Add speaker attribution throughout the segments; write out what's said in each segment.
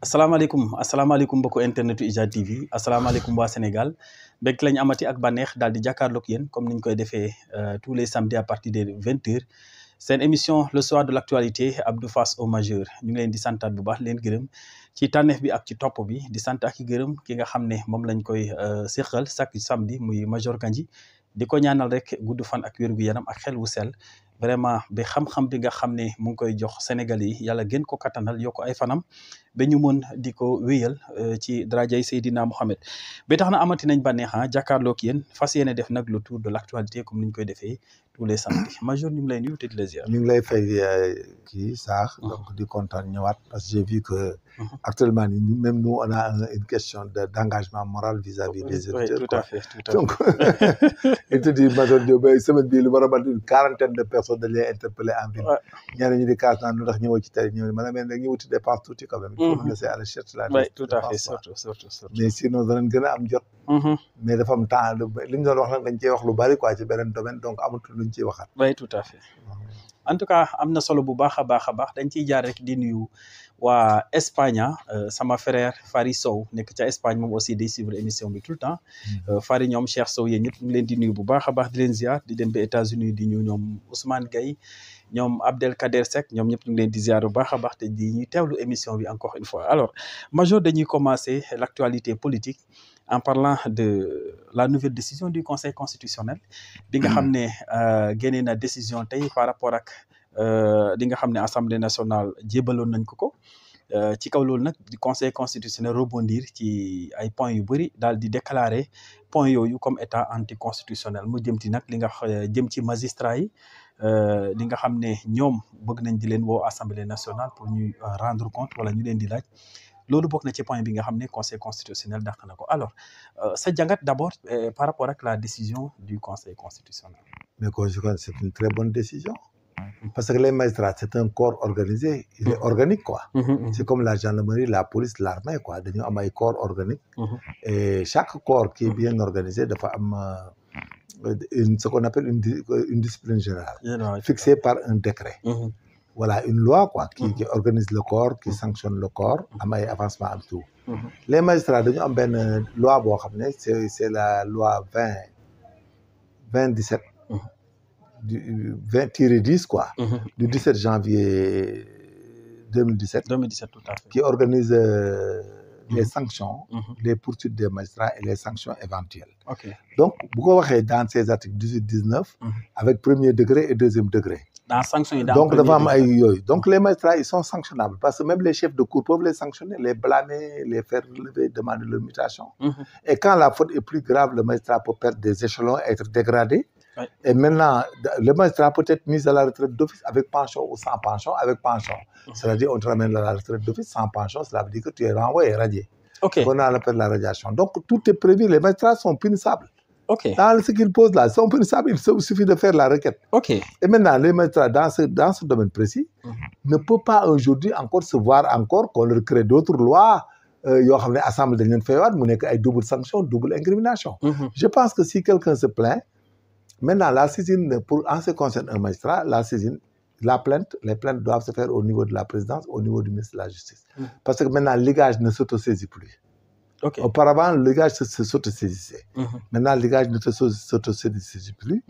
Speaker 1: asalaamaaleykum mbokku internetu IJAD TV asalaamaaleykum waa Sénégal mbégte lañ amati ak bànneex daal di jàkkaarloog yéen comme niñ koy defee tous les samedis à partir de 20h seen émission le soir de l'actualité Abdou face au majeur ñu ngi leen di santaat bu baax leen gërëm ci tànneef bi ak ci topp bi di sant ak gërëm ki nga xam ne moom lañ koy séqal chaque samedi muy Major Kandji di ko ñaanal rek gudd fan ak wér gu yaram ak xel wu sell vraiment ba xam-xam bi nga xam ne mu ngi koy jox Sénégal yi yàlla gën ko kattanal yokk ay fanam ba ñu mën di ko wéyal ci darajay Seydina Mohamed ba tax na amati nañ bànneex jàkkaarloog yéen fas yéene def nag le tour de l'actualité comme ni ñu koy defee tous les samedis Major ñu ngi lay nuyu te di la ziar.
Speaker 2: ñu ngi lay fay kii saax donc di kontaan ñëwaat parce que j'ai vu que actuellement même nous on a une question d'engagement moral vis-à-vis des auditeurs.
Speaker 1: Oui, tout à fait.
Speaker 2: Donc il te dit Major Diop semaine bii lu war a mat une quarantaine de personnes dañ lay interpellé en ville. ñeneen ñi di kaas naan lu tax ñëwoo ci télé ñëw ma ne mais nag ñu wuti dépense tuuti quand même. il faut nous laisser à la recherche la.
Speaker 1: Oui, tout à fait surtout.
Speaker 2: mais sinon danañ gën a am jot. mais dafa am temps li ñu doon wax nag dañ cee wax lu bari quoi ci beneen domaine donc amatul luñ ciy waxaat.
Speaker 1: Oui, tout à fait. En tout cas am na solo bu baax a baax dañ ciy jaar rek di nuyu waa Espagne sama frère Fary Sow nekk ca Espagne moom aussi day suivre émission bi tout le temps Fary ñoom Cheikh Sow yéen ñëpp ñu ngi leen di nuyu bu baax a baax di leen ziar di dem ba États-Unis di ñu ñoom Ousmane Gaye ñoom Abdelkader Seck ñoom ñëpp ñu ngi leen di ziar bu baax a baax te di ñuy teewlu émission bi encore une fois alors Major dañuy commencer l'actualité politique en parlant de la nouvelle décision du Conseil constitutionnel bi nga xam ne génnee na décision tey par rapport ak li nga xam ne Assemblée nationale jébaloon nañ ko ci kaw loolu nag di Conseil constitutionnel rebondir ci ay points yu bëri daal di déclarer points yooyu comme état anticonstitutionnel mu jëm ci nag li nga jëm ci magistrat yi li nga xam ne ñoom bëgg nañ di leen woo Assemblée nationale pour ñuy rendre compte wala ñu leen di laaj loolu bokk na ci point bi nga xam ne Conseil constitutionnel dàq na ko alors sa jàngat d'abord par rapport ak la décision du Conseil constitutionnel.
Speaker 2: Mais c'est une très bonne décision. Parce que les magistrats, c'est un corps organisé, il est organique, quoi. C'est comme la gendarmerie, la police, l'armée, quoi. Nous avons un corps organique. Et chaque corps qui est bien organisé doit avoir ce qu'on appelle une discipline générale, fixée par un décret. Voilà, une loi, quoi, qui organise le corps, qui sanctionne le corps, avec avancement et tout. Les magistrats, nous avons une loi, c'est la loi 2017. Du 20-10 quoi, du 17 janvier 2017.
Speaker 1: 2017 tout à fait.
Speaker 2: Qui organise les sanctions, les poursuites des magistrats et les sanctions éventuelles.
Speaker 1: Okay.
Speaker 2: Donc, vous voyez dans ces articles 18-19, avec premier degré et deuxième degré.
Speaker 1: Dans sanctions,
Speaker 2: donc les magistrats, ils sont sanctionnables parce que même les chefs de cour peuvent les sanctionner, les blâmer, les faire relever, demander leur mutation. Et quand la faute est plus grave, le magistrat peut perdre des échelons, être dégradé. Oui. Et maintenant, le magistrat peut être mis à la retraite d'office avec pension ou sans pension, avec pension. C'est-à-dire, on te ramène à la retraite d'office sans pension, cela veut dire que tu es renvoyé et radié.
Speaker 1: Okay.
Speaker 2: On appelle la radiation. Donc, tout est prévu. Les magistrats sont punissables.
Speaker 1: Okay.
Speaker 2: Dans ce qu'ils posent là, ils sont punissables. Il suffit de faire la requête.
Speaker 1: Okay.
Speaker 2: Et maintenant, les magistrats, dans ce domaine précis, ne peuvent pas aujourd'hui encore se voir encore qu'on leur crée d'autres lois. Assemblée de l'Union double sanction, double incrimination. Je pense que si quelqu'un se plaint, maintenant, la saisine, en ce qui concerne un magistrat, les plaintes doivent se faire au niveau de la présidence, au niveau du ministre de la Justice. Parce que maintenant, le ligage ne s'autosaisit plus.
Speaker 1: Okay.
Speaker 2: Auparavant, le ligage s'autosaisissait. Maintenant, le ligage ne s'autosaisit plus.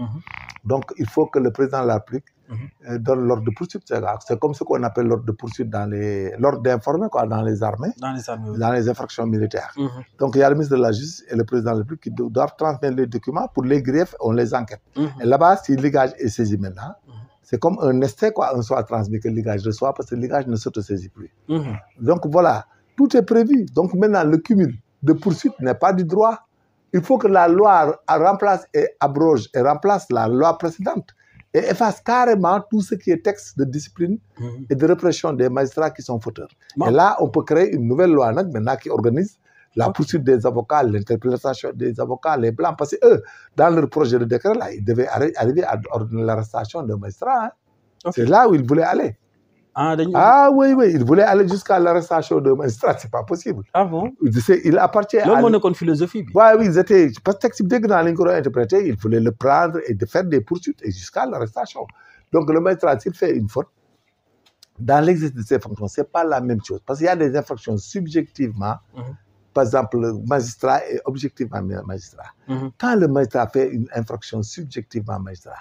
Speaker 2: Donc, il faut que le président de la République donne l'ordre de poursuite. C'est comme ce qu'on appelle l'ordre de poursuite l'ordre d'informer dans les armées. Dans les infractions militaires. Donc, il y a le ministre de la Justice et le président de la République qui doivent transmettre les documents pour les griefs, on les enquête. Et là-bas, si le ligage est saisi maintenant, c'est comme un essai, quoi, un soit transmis que le ligage reçoit parce que le ligage ne s'autosaisit plus. Donc, voilà, tout est prévu. Donc, maintenant, le cumul de poursuite n'est pas du droit. Il faut que la loi remplace et abroge et remplace la loi précédente. Et efface carrément tout ce qui est texte de discipline et de répression des magistrats qui sont fauteurs. Et là, on peut créer une nouvelle loi maintenant qui organise la poursuite des avocats, l'interpellation des avocats, les blancs. Parce que eux, dans leur projet de décret, là, ils devaient arriver à ordonner l'arrestation d'un magistrat. Hein. Okay. C'est là où ils voulaient aller. Ah oui, ils voulaient aller jusqu'à l'arrestation d'un magistrat, c'est pas possible.
Speaker 1: Ah bon?
Speaker 2: Il appartient à...
Speaker 1: L'homme philosophie.
Speaker 2: Oui, ils étaient... Parce que si dès que dans l'incroyable interprété, il fallait le prendre et de faire des poursuites et jusqu'à l'arrestation. Donc le magistrat, s'il fait une faute, dans l'exercice de ces fonctions, ce n'est pas la même chose. Parce qu'il y a des infractions subjectivement, par exemple, le magistrat et objectivement magistrat. Quand le magistrat fait une infraction subjectivement magistrat,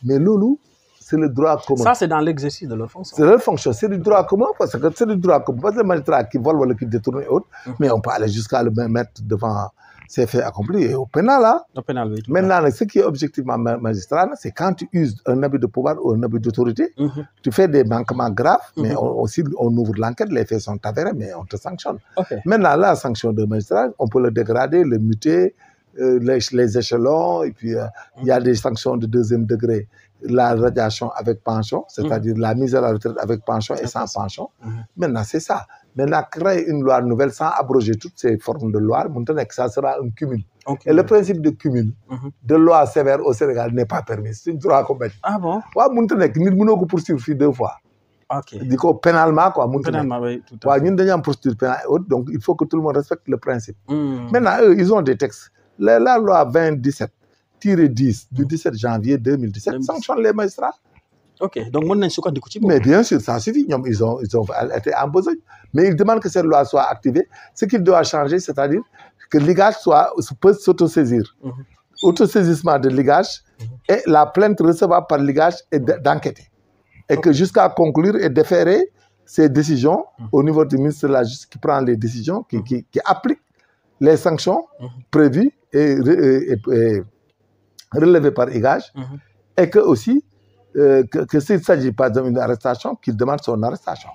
Speaker 2: mais loulou, c'est le droit commun.
Speaker 1: Ça, c'est dans l'exercice de leur fonction.
Speaker 2: C'est leur fonction, c'est du droit commun, parce que c'est du droit commun. Parce que le magistrat qui vole ou qui détourne et autres, mais on peut aller jusqu'à le mettre devant ces faits accomplis. Et au pénal, là,
Speaker 1: Oui,
Speaker 2: maintenant, ce qui est objectivement magistral, c'est quand tu uses un abus de pouvoir ou un abus d'autorité, tu fais des manquements graves, mais aussi on ouvre l'enquête, les faits sont avérés, mais on te sanctionne. Maintenant, la sanction de magistrat, on peut le dégrader, le muter, les échelons, et puis il y a des sanctions de deuxième degré, la radiation avec pension, c'est-à-dire la mise à la retraite avec pension et sans pension. Maintenant, c'est ça. Maintenant, créer une loi nouvelle sans abroger toutes ces formes de loi, ça sera un cumul. Et le principe de cumul de loi sévère au Sénégal n'est pas permis. C'est une droit commun.
Speaker 1: Ah bon?
Speaker 2: Oui, nous ne pouvons pas poursuivre 2 fois.
Speaker 1: Ok.
Speaker 2: Du coup, pénalement, quoi.
Speaker 1: Pénalement, oui, tout à fait.
Speaker 2: Nous avons une procédure pénale, donc il faut que tout le monde respecte le principe. Maintenant, eux, ils ont des textes. La loi 2017-10 du 17 janvier 2017 sanctionne les magistrats.
Speaker 1: Ok, donc
Speaker 2: mais bien sûr, ça suffit. Ils ont été en besoin. Mais ils demandent que cette loi soit activée. Ce qu'il doit changer, c'est-à-dire que le ligage peut s'autosaisir. Autosaisissement de ligage et la plainte recevable par ligage et d'enquêter. Et que jusqu'à conclure et déférer ces décisions au niveau du ministre de la Justice qui prend les décisions, qui applique les sanctions prévues et relevées par ligage. Et que aussi, que s'il s'agit pas d'une arrestation, qu'il demande son arrestation.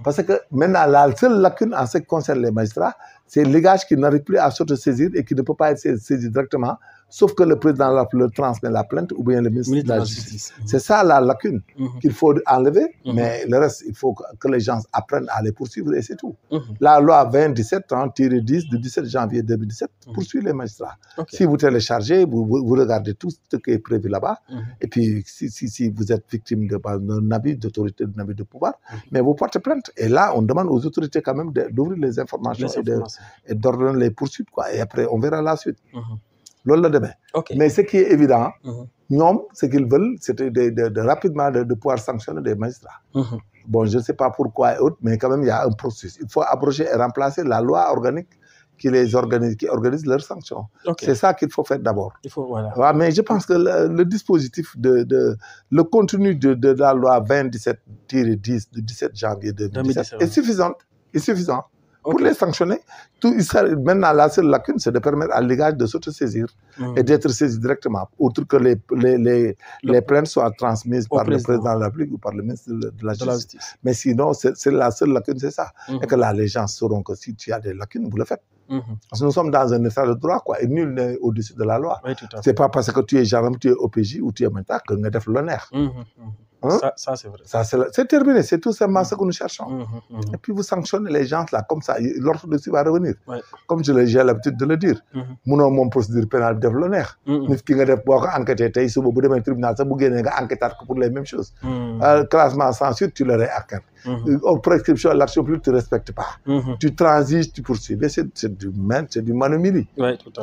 Speaker 2: Parce que maintenant, la seule lacune en ce qui concerne les magistrats, c'est le ligage qui n'arrive plus à s'autosaisir et qui ne peut pas être saisi directement, sauf que le président leur transmet la plainte ou bien le ministre de la Justice. C'est ça la lacune qu'il faut enlever, mais le reste, il faut que les gens apprennent à les poursuivre et c'est tout. La loi 2017-10 du 17 janvier 2017 poursuit les magistrats. Si vous téléchargez, vous regardez tout ce qui est prévu là-bas, et puis si vous êtes victime d'un abus d'autorité, d'un abus de pouvoir, mais vous portez plainte. Et là, on demande aux autorités quand même d'ouvrir les informations et d'ordonner les poursuites, quoi. Et après, on verra la suite. Mais ce qui est évident, ce qu'ils veulent, c'est rapidement de pouvoir sanctionner des magistrats. Bon, je ne sais pas pourquoi et autres, mais quand même, il y a un processus. Il faut abroger et remplacer la loi organique qui organise leurs sanctions. C'est ça qu'il faut faire d'abord. Voilà, mais je pense que le dispositif, le contenu de la loi 2017-10 du 17 janvier 2017 est suffisant. Pour les sanctionner, maintenant la seule lacune, c'est de permettre à l'égard de s'autosaisir et d'être saisi directement, outre que les plaintes soient transmises par le président de la République ou par le ministre de la Justice. Mais sinon, c'est la seule lacune, c'est ça. Et que là, les gens sauront que si tu as des lacunes, vous le faites. Parce que nous sommes dans un état de droit, quoi, et nul n'est au-dessus de la loi. C'est pas parce que tu es gendarme, tu es OPJ ou tu es maintenant que tu as l'honneur.
Speaker 1: Ça c'est vrai.
Speaker 2: C'est terminé, c'est tout simplement ce que nous cherchons. Et puis vous sanctionnez les gens là, comme ça, l'orthodoxie va revenir. Comme j'ai l'habitude de le dire. Mon procédure pénale de l'honneur. Nous qui avons enquêté, tu as un tribunal, tu as enquêté pour les mêmes choses. Classement sans suite, tu leur accorde. Prescription, l'action publique, tu ne respectes pas. Tu transiges, tu poursuis. C'est du manumili.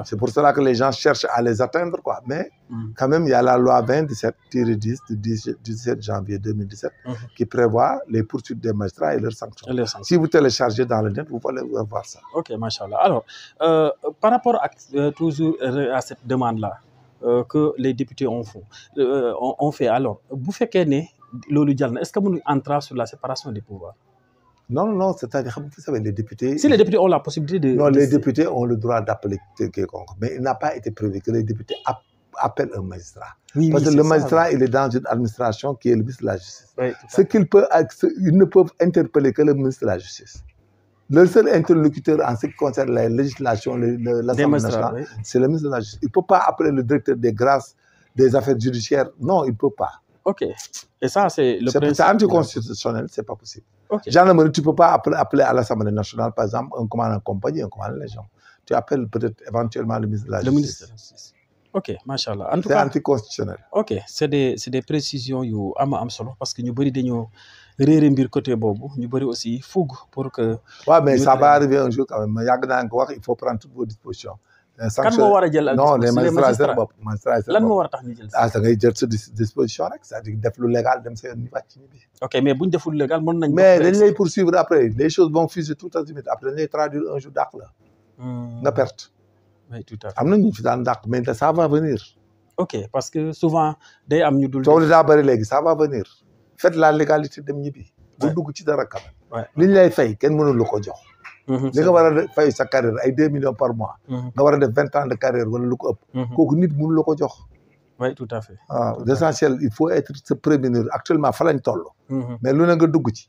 Speaker 2: C'est pour cela que les gens cherchent à les atteindre, quoi. Mais quand même, il y a la loi 2017-10 du 17 janvier 2017 qui prévoit les poursuites des magistrats et leurs sanctions. Si vous téléchargez dans le net, vous pouvez voir ça.
Speaker 1: Ok, machallah. Alors, par rapport toujours à cette demande-là que les députés ont fait, alors, vous faites est-ce que vous entrez sur la séparation des pouvoirs?
Speaker 2: Non, c'est-à-dire, vous savez, les députés...
Speaker 1: Si les députés ont la possibilité de...
Speaker 2: Non, les députés ont le droit d'appeler quelconque, mais il n'a pas été prévu que les députés appellent un magistrat. Parce que le magistrat, il est dans une administration qui est le ministre de la Justice. Ils ne peuvent interpeller que le ministre de la Justice. Le seul interlocuteur en ce qui concerne la législation, l'Assemblée nationale, c'est le ministre de la Justice. Il ne peut pas appeler le directeur des grâces, des affaires judiciaires. Non, il ne peut pas.
Speaker 1: Ok. Et ça, c'est le principe.
Speaker 2: C'est anticonstitutionnel, ce n'est pas possible. Gendarmerie, tu ne peux pas appeler à l'Assemblée nationale, par exemple, un commandant de compagnie, un commandant de légion. Tu appelles peut-être éventuellement le ministre de la Justice. Le ministre de la Justice.
Speaker 1: Ok, machallah.
Speaker 2: C'est anticonstitutionnel.
Speaker 1: Ok, c'est des précisions yu am solo parce que nous bari dañu réeré mbir côté bobu, ñu bari aussi fougue pour que.
Speaker 2: Ouais, mais ça va arriver un jour quand même. Il faut prendre toutes vos dispositions.
Speaker 1: kan moo war a jël
Speaker 2: non les magistrats bopp magistrats
Speaker 1: lan moo war a tax ñu jël
Speaker 2: da ngay jël sa disposition rek c'est-à-dire def lu légal dem sa yoon ñu wàcc ñibbi.
Speaker 1: ok mais bu ñu deful légal mën nañ.
Speaker 2: mais dañ lay poursuivre après les choses vont fuser tout azimut après dañ lay traduire un jour dàq la. nga perte.
Speaker 1: oui tout à fait
Speaker 2: am na ñu fi daan dàq mais ça va venir.
Speaker 1: ok parce que souvent day am ñu dul.
Speaker 2: coow li daa bëri léegi ça va venir. faites la légalité dem ñibbi. bu dugg ci dara quand même. li ñu lay fay kenn mënul la ko jox. li nga war a fay sa carrière ay 2 millions par mois. nga war a def 20 ans de carrière wala lu ko ëpp. kooku nit mënu la ko jox.
Speaker 1: oui tout à fait.
Speaker 2: waaw l'essentiel il faut être se prémunir actuellement fa lañ toll. mais lu ne nga dugg ci.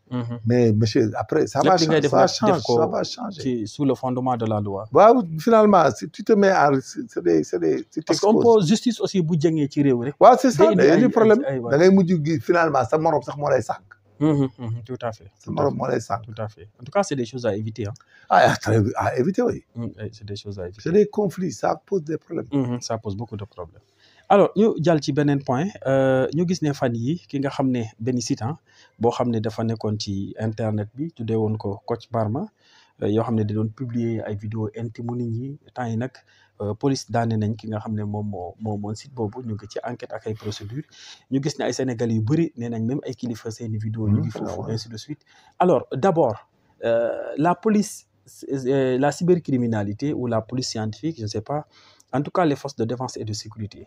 Speaker 2: mais monsieur après ça va changer ça va changer.
Speaker 1: ci sous le fondement de la loi.
Speaker 2: waaw finalement si tu te mets en c'est des
Speaker 1: parce qu'on peut justice aussi bu jëngee ci réew rek.
Speaker 2: waaw c'est ça day indi problème da ngay mujj gi finalement sa morom sax moo lay sànq.
Speaker 1: tout à fait.
Speaker 2: sa morom moo lay sànq.
Speaker 1: tout à fait en tout cas c'est des choses à éviter hein.
Speaker 2: à éviter oui.
Speaker 1: c'est des choses à éviter.
Speaker 2: c'est des conflits ça pose des problèmes.
Speaker 1: ça pose beaucoup de problèmes. alors ñu jàll ci beneen point ñu gis ne fan yi ki nga xam ne benn site boo xam ne dafa nekkoon ci internet bi tuddee woon ko Kocc Barma yoo xam ne da doon publier ay vidéo intime nit ñi temps yi nag police daane nañ ki nga xam ne moom site boobu ñu ngi ci enquête ak ay procédure ñu gis ne ay Sénégalais yu bëri nee nañ même ay kilifa seeni vidéo ñu ngi foofu ainsi de suite alors d'abord la police la cybercriminalité ou la police scientifique je ne sais pas en tout cas les forces de défense et de sécurité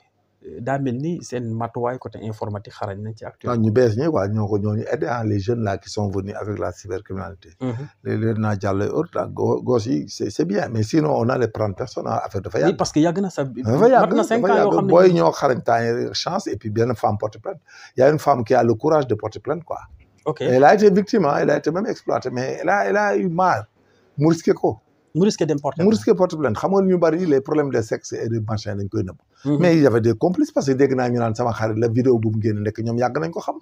Speaker 1: daa mel ni seen matuwaay côté informatique xarañ nañ ci actuellement.
Speaker 2: ñu bees ñi quoi ñooñu aidé les jeunes là qui sont venus avec la cybercriminalité. les lieutenant Diallo et autres gos yi c'est bien mais sinon on allait prendre personne affaire dafa yàgg.
Speaker 1: oui parce que yàgg na sa.
Speaker 2: dafa yàgg
Speaker 1: na 5 ans yoo xam ne
Speaker 2: booy ñoo xarañ temps chance et puis benn femme porte plainte y a une femme qui a le courage de porter plainte quoi.
Speaker 1: ok
Speaker 2: elle a été victime elle a été même exploitée mais elle a eu marre mu risqué ko.
Speaker 1: mu risqué
Speaker 2: porte plainte xam nga ñu bari les problèmes de sexe et de machin dañ koy nëbb. mais il y avait des complices parce que dégg naa ñu naan sama xarit la vidéo bu mu génn ndekk ñoom yàgg nañ ko xam.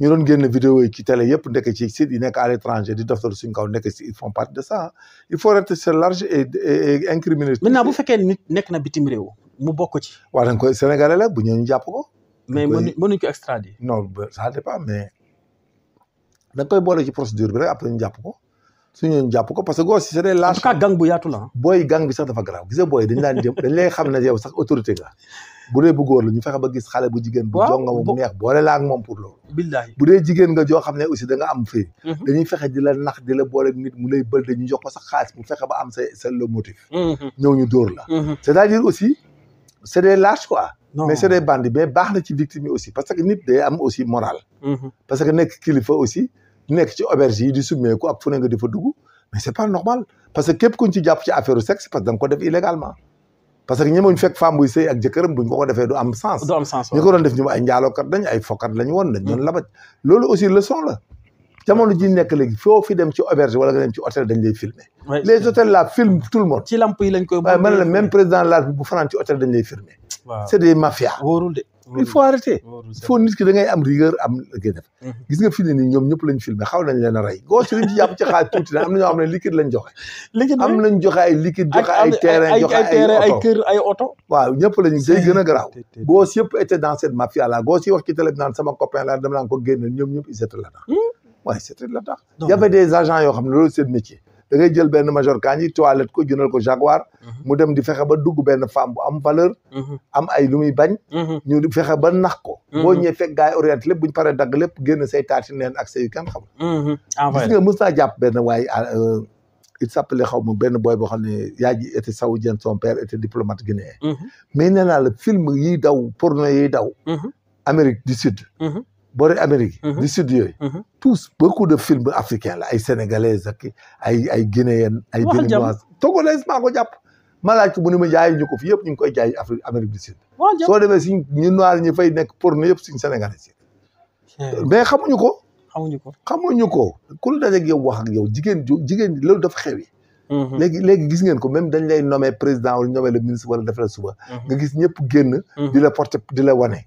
Speaker 2: ñu doon génn vidéo yi ci télé yëpp ndekk ci site yi nekk à l'étranger di doftal suñ kaw ndekk ils font partie de ça il faut rester large et incriminer.
Speaker 1: maintenant bu fekkee nit nekk na bitim réew mu bokk ci.
Speaker 2: waaw dañ koy sénégalais la bu ñëw ñu jàpp ko.
Speaker 1: mais mënuñ ko extrader.
Speaker 2: non ça dépend mais dañ koy boole ci procédure bi rek après ñu jàpp ko. suñu jàpp ko parce que gos c'est des lâches.
Speaker 1: en tout cas gang bu yaatu la
Speaker 2: booy gang bi sax dafa garaaw gis nga booy dañ daan jëm dañ lay xam ne yow sax autorité nga bu dee bu góor la ñu fexe ba gis xale bu jigéen bu jonga mu neex boole la ak moom pour loolu
Speaker 1: billahi
Speaker 2: bu dee jigéen nga joo xam ne aussi da nga am fii dañuy fexe di la nax di la boole nit mu lay bël dañuy jox ko sax xaalis mu fexe ba am sa le motif ñëw ñu dóor la c'est-à-dire aussi c'est des lâches quoi mais c'est des bandits mais baax na ci victime yi aussi parce que nit day am aussi moral parce que nekk kilifa aussi nekk ci auberge yi di summeeku ak fu ne nga di fa dugg mais c'est pas normal parce que képp kuñ ci jàpp ci affaire sexe parce que da nga ko def illégalement parce que ñemewuñ fekk femme buy sëy ak jëkkëram buñ ko defee du am sens ñi ko doon def ñu ay njaalookat dañ ay fokkat lañu woon dañ doon labaj loolu aussi leçon la jamono ji nekk léegi foo fi dem ci auberge wala nga dem ci hôtel dañ lay filmer les hôtels là filment tout le monde
Speaker 1: ci lamp yi lañ koy
Speaker 2: waaye man la même président de la République bu fanaan ci hôtel dañ lay filmer c'est des mafias
Speaker 1: wóorul de
Speaker 2: il faut arrêter il faut nit ki da ngay am rigueur am ngay def gis nga fi ne nii ñoom ñëpp lañ filmé xaw nañ leen a rey goo ci liñ ci jàpp ci xaalis tuuti na am na ñoo xam ne liquide lañ joxe am nañ joxe ay liquide joxe ay terrain joxe ay
Speaker 1: kër ay oto
Speaker 2: waaw ñëpp lañu day gën a garaaw gos yëpp était dans cette mafia là gos yi wax ci télé bi naan sama copain la dama naan ko génne ñoom ñëpp ils étaient là-dedans waaye c'était là-dedans y avait des agents yoo xam ne loolu seen métier da ngay jël benn major Kandji toilette ko jëndal ko Jaguar mu dem di fexe ba dugg benn femme bu am valeur am ay lu muy bañ ñu di fexe ba nax ko boo ñëwee fekk gars yi orienté lépp bu ñu paree dagg lépp génn say taati neen ak say yu kenn xam gis nga mës naa jàpp benn waaye il s'appelait xaw ma benn boy boo xam ne yaa ji était saoudien son père était diplomate guinéen mais nee naa la film yiy daw porno yiy daw Amérique du Sud boori Amérique du Sud yooyu tous beaucoup de films africains la ay sénégalaises ak ay guinéennes ay béninoises togolaises maa ko jàpp ma laaj ko mu ne ma jaay ñu ko fi yëpp ñu ngi koy jaay Amérique du Sud soo demee suñ ñu noir ñi fay nekk porno yëpp suñ sénégalais mais xamuñu ko ku la dajeeg yow wax ak yow jigéen loolu dafa xewi léegi gis ngeen ko même dañ lay nommer président wala nommer le ministre wala def la suba nga gis ñëpp génn di la porter di la wane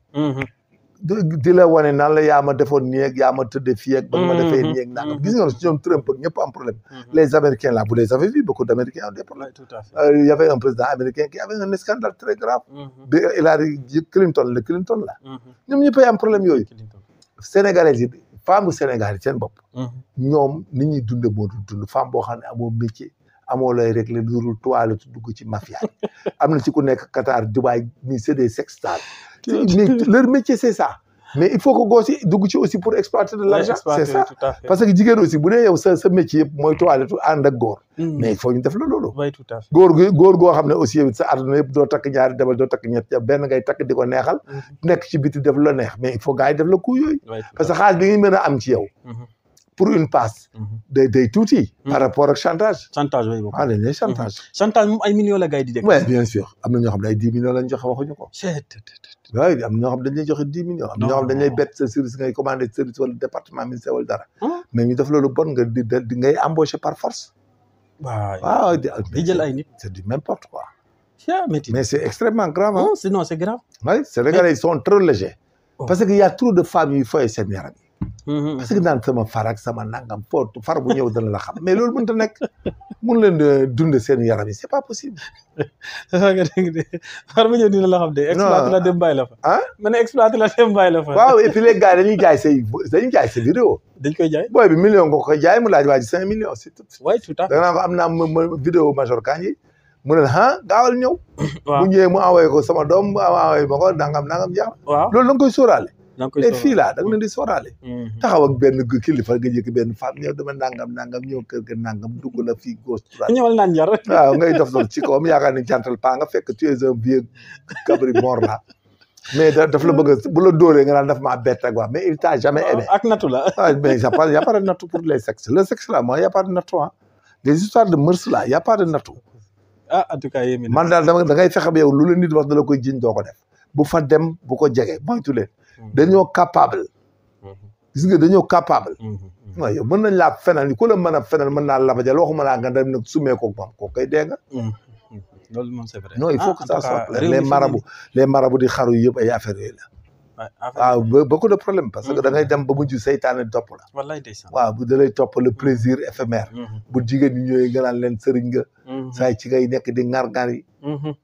Speaker 2: di la wane naan la yaa ma defoon nii ak yaa ma tëddee fii ak ba ma defee nii ak nangam gis nga si ñoom Trump ak ñëpp am problème les Américains là vous les avez vu beaucoup d'Américains ont des problèmes il y avait un président américain qui avait un scandale très grave bi Hillary Clinton la ñoom ñëppay am problème yooyu Sénégalais yi femme Sénégal yi seen bopp ñoom ni ñuy dunde moo dul dund femme boo xam ne amoo métier amoo lay régler lu dul toilette dugg ci mafia am na ci ku nekk Qatar Dubaï ni c'est des sexstars mais leur métier c'est ça mais il faut que góor si dugg ci aussi pour exploiter de l'argent c'est ça parce que jigéen aussi bu dee yow sa métier yëpp mooy toilette ànd ak góor mais il faut ñu def la loolu góor goo xam ne aussi yow sa àdduna yëpp doo takk ñaari demal doo takk ñett benn ngay takk di ko neexal nekk ci biti def la neex mais il faut gars yi def la coup yooyu parce que xaalis bi ngi mën a am ci yow pour une passe day tuuti par rapport ak chantage
Speaker 1: oui boobu
Speaker 2: dañ lay
Speaker 1: chantage moom ay millions la gars yi di dégg
Speaker 2: oui bien sûr am na ñoo xam ne ay 10 millions lañ joxe waxuñu ko waaye am na ñoo xam dañ lay joxe 10 millions am na ñoo xam dañ lay bett sa service ngay commandé service wala département ministère wala dara mais ñu def loolu bon nga di ngay embauché par force waaw
Speaker 1: di jël ay nit
Speaker 2: c'est du n'importe quoi
Speaker 1: mais
Speaker 2: c'est extrêmement grave
Speaker 1: sinon c'est grave
Speaker 2: oui Sénégalais ils sont trop légers parce que y a trop de femmes yuy foye seen yaram yi parce que naan sama far ak sama nangam far bu ñëw dana la xam mais loolu mënut a nekk mun leen dund seen yaram yi c'est pas possible.
Speaker 1: far bu ñëw dina la xam de. exploité la dem bàyyi la fa.
Speaker 2: ah
Speaker 1: ma ne exploité la dem bàyyi la fa.
Speaker 2: waaw et puis les gars dañuy jaay say vidéo.
Speaker 1: dañ koy jaay
Speaker 2: booy bi million nga koy jaay mu laaj waa ji 5 millions c'est tout.
Speaker 1: oui tout à fait
Speaker 2: da nga naan ko am naa vidéo major Kandji mu ne la gaawal ñëw.
Speaker 1: waaw
Speaker 2: bu ñëwee mu envoyé ko sama doom mu envoyé ma ko nangam jeex.
Speaker 1: waaw
Speaker 2: loolu da nga koy sóoraale.
Speaker 1: et
Speaker 2: fii laa da nga leen di sóoraale. taxaw ak benn kilifa nga jëkk benn femme ñëw dama nangam ñëw kër ga nangam dugg la fii gauche droite.
Speaker 1: ñëwal naan jar.
Speaker 2: waaw ngay def loolu ci kawam yaakaar ni jantal paa nga fekk tu es un vieux cabri mort là. mais daf la bëgg bu la dóoree nga naan daf maa bett ak waa mais il t'a jamais aimé.
Speaker 1: ak nattu la.
Speaker 2: mais y a pas de nattu pour les sexes le sexe là moi y a pas de nattu les histoires de mœurs là y a pas de nattu.
Speaker 1: en tout cas yéen
Speaker 2: man daal da ngay fexe ba yow lu la nit wax da la koy jiñ doo ko def bu fa dem bu ko jege moytu leen. dañoo capable. gis nga dañoo capable. waaw yow mën nañ laa fenal ku la mën a fenal mën naa labajal waxuma laa nga dem nag sumee ko moom koo koy dégg nga.
Speaker 1: loolu moom c'est vrai.
Speaker 2: non il faut que ça soit clair les marabouts di xaru yëpp ay affaires yooyu la. waaw beaucoup de problèmes parce que da ngay dem ba mujj seytaane topp la.
Speaker 1: wallaay ndeysaan.
Speaker 2: waaw bu da lay topp le plaisir éphémère. bu jigéen ñi ñëwee nga naan leen sëriñ nga. saa ci ngay nekk di ngar-ngar yi.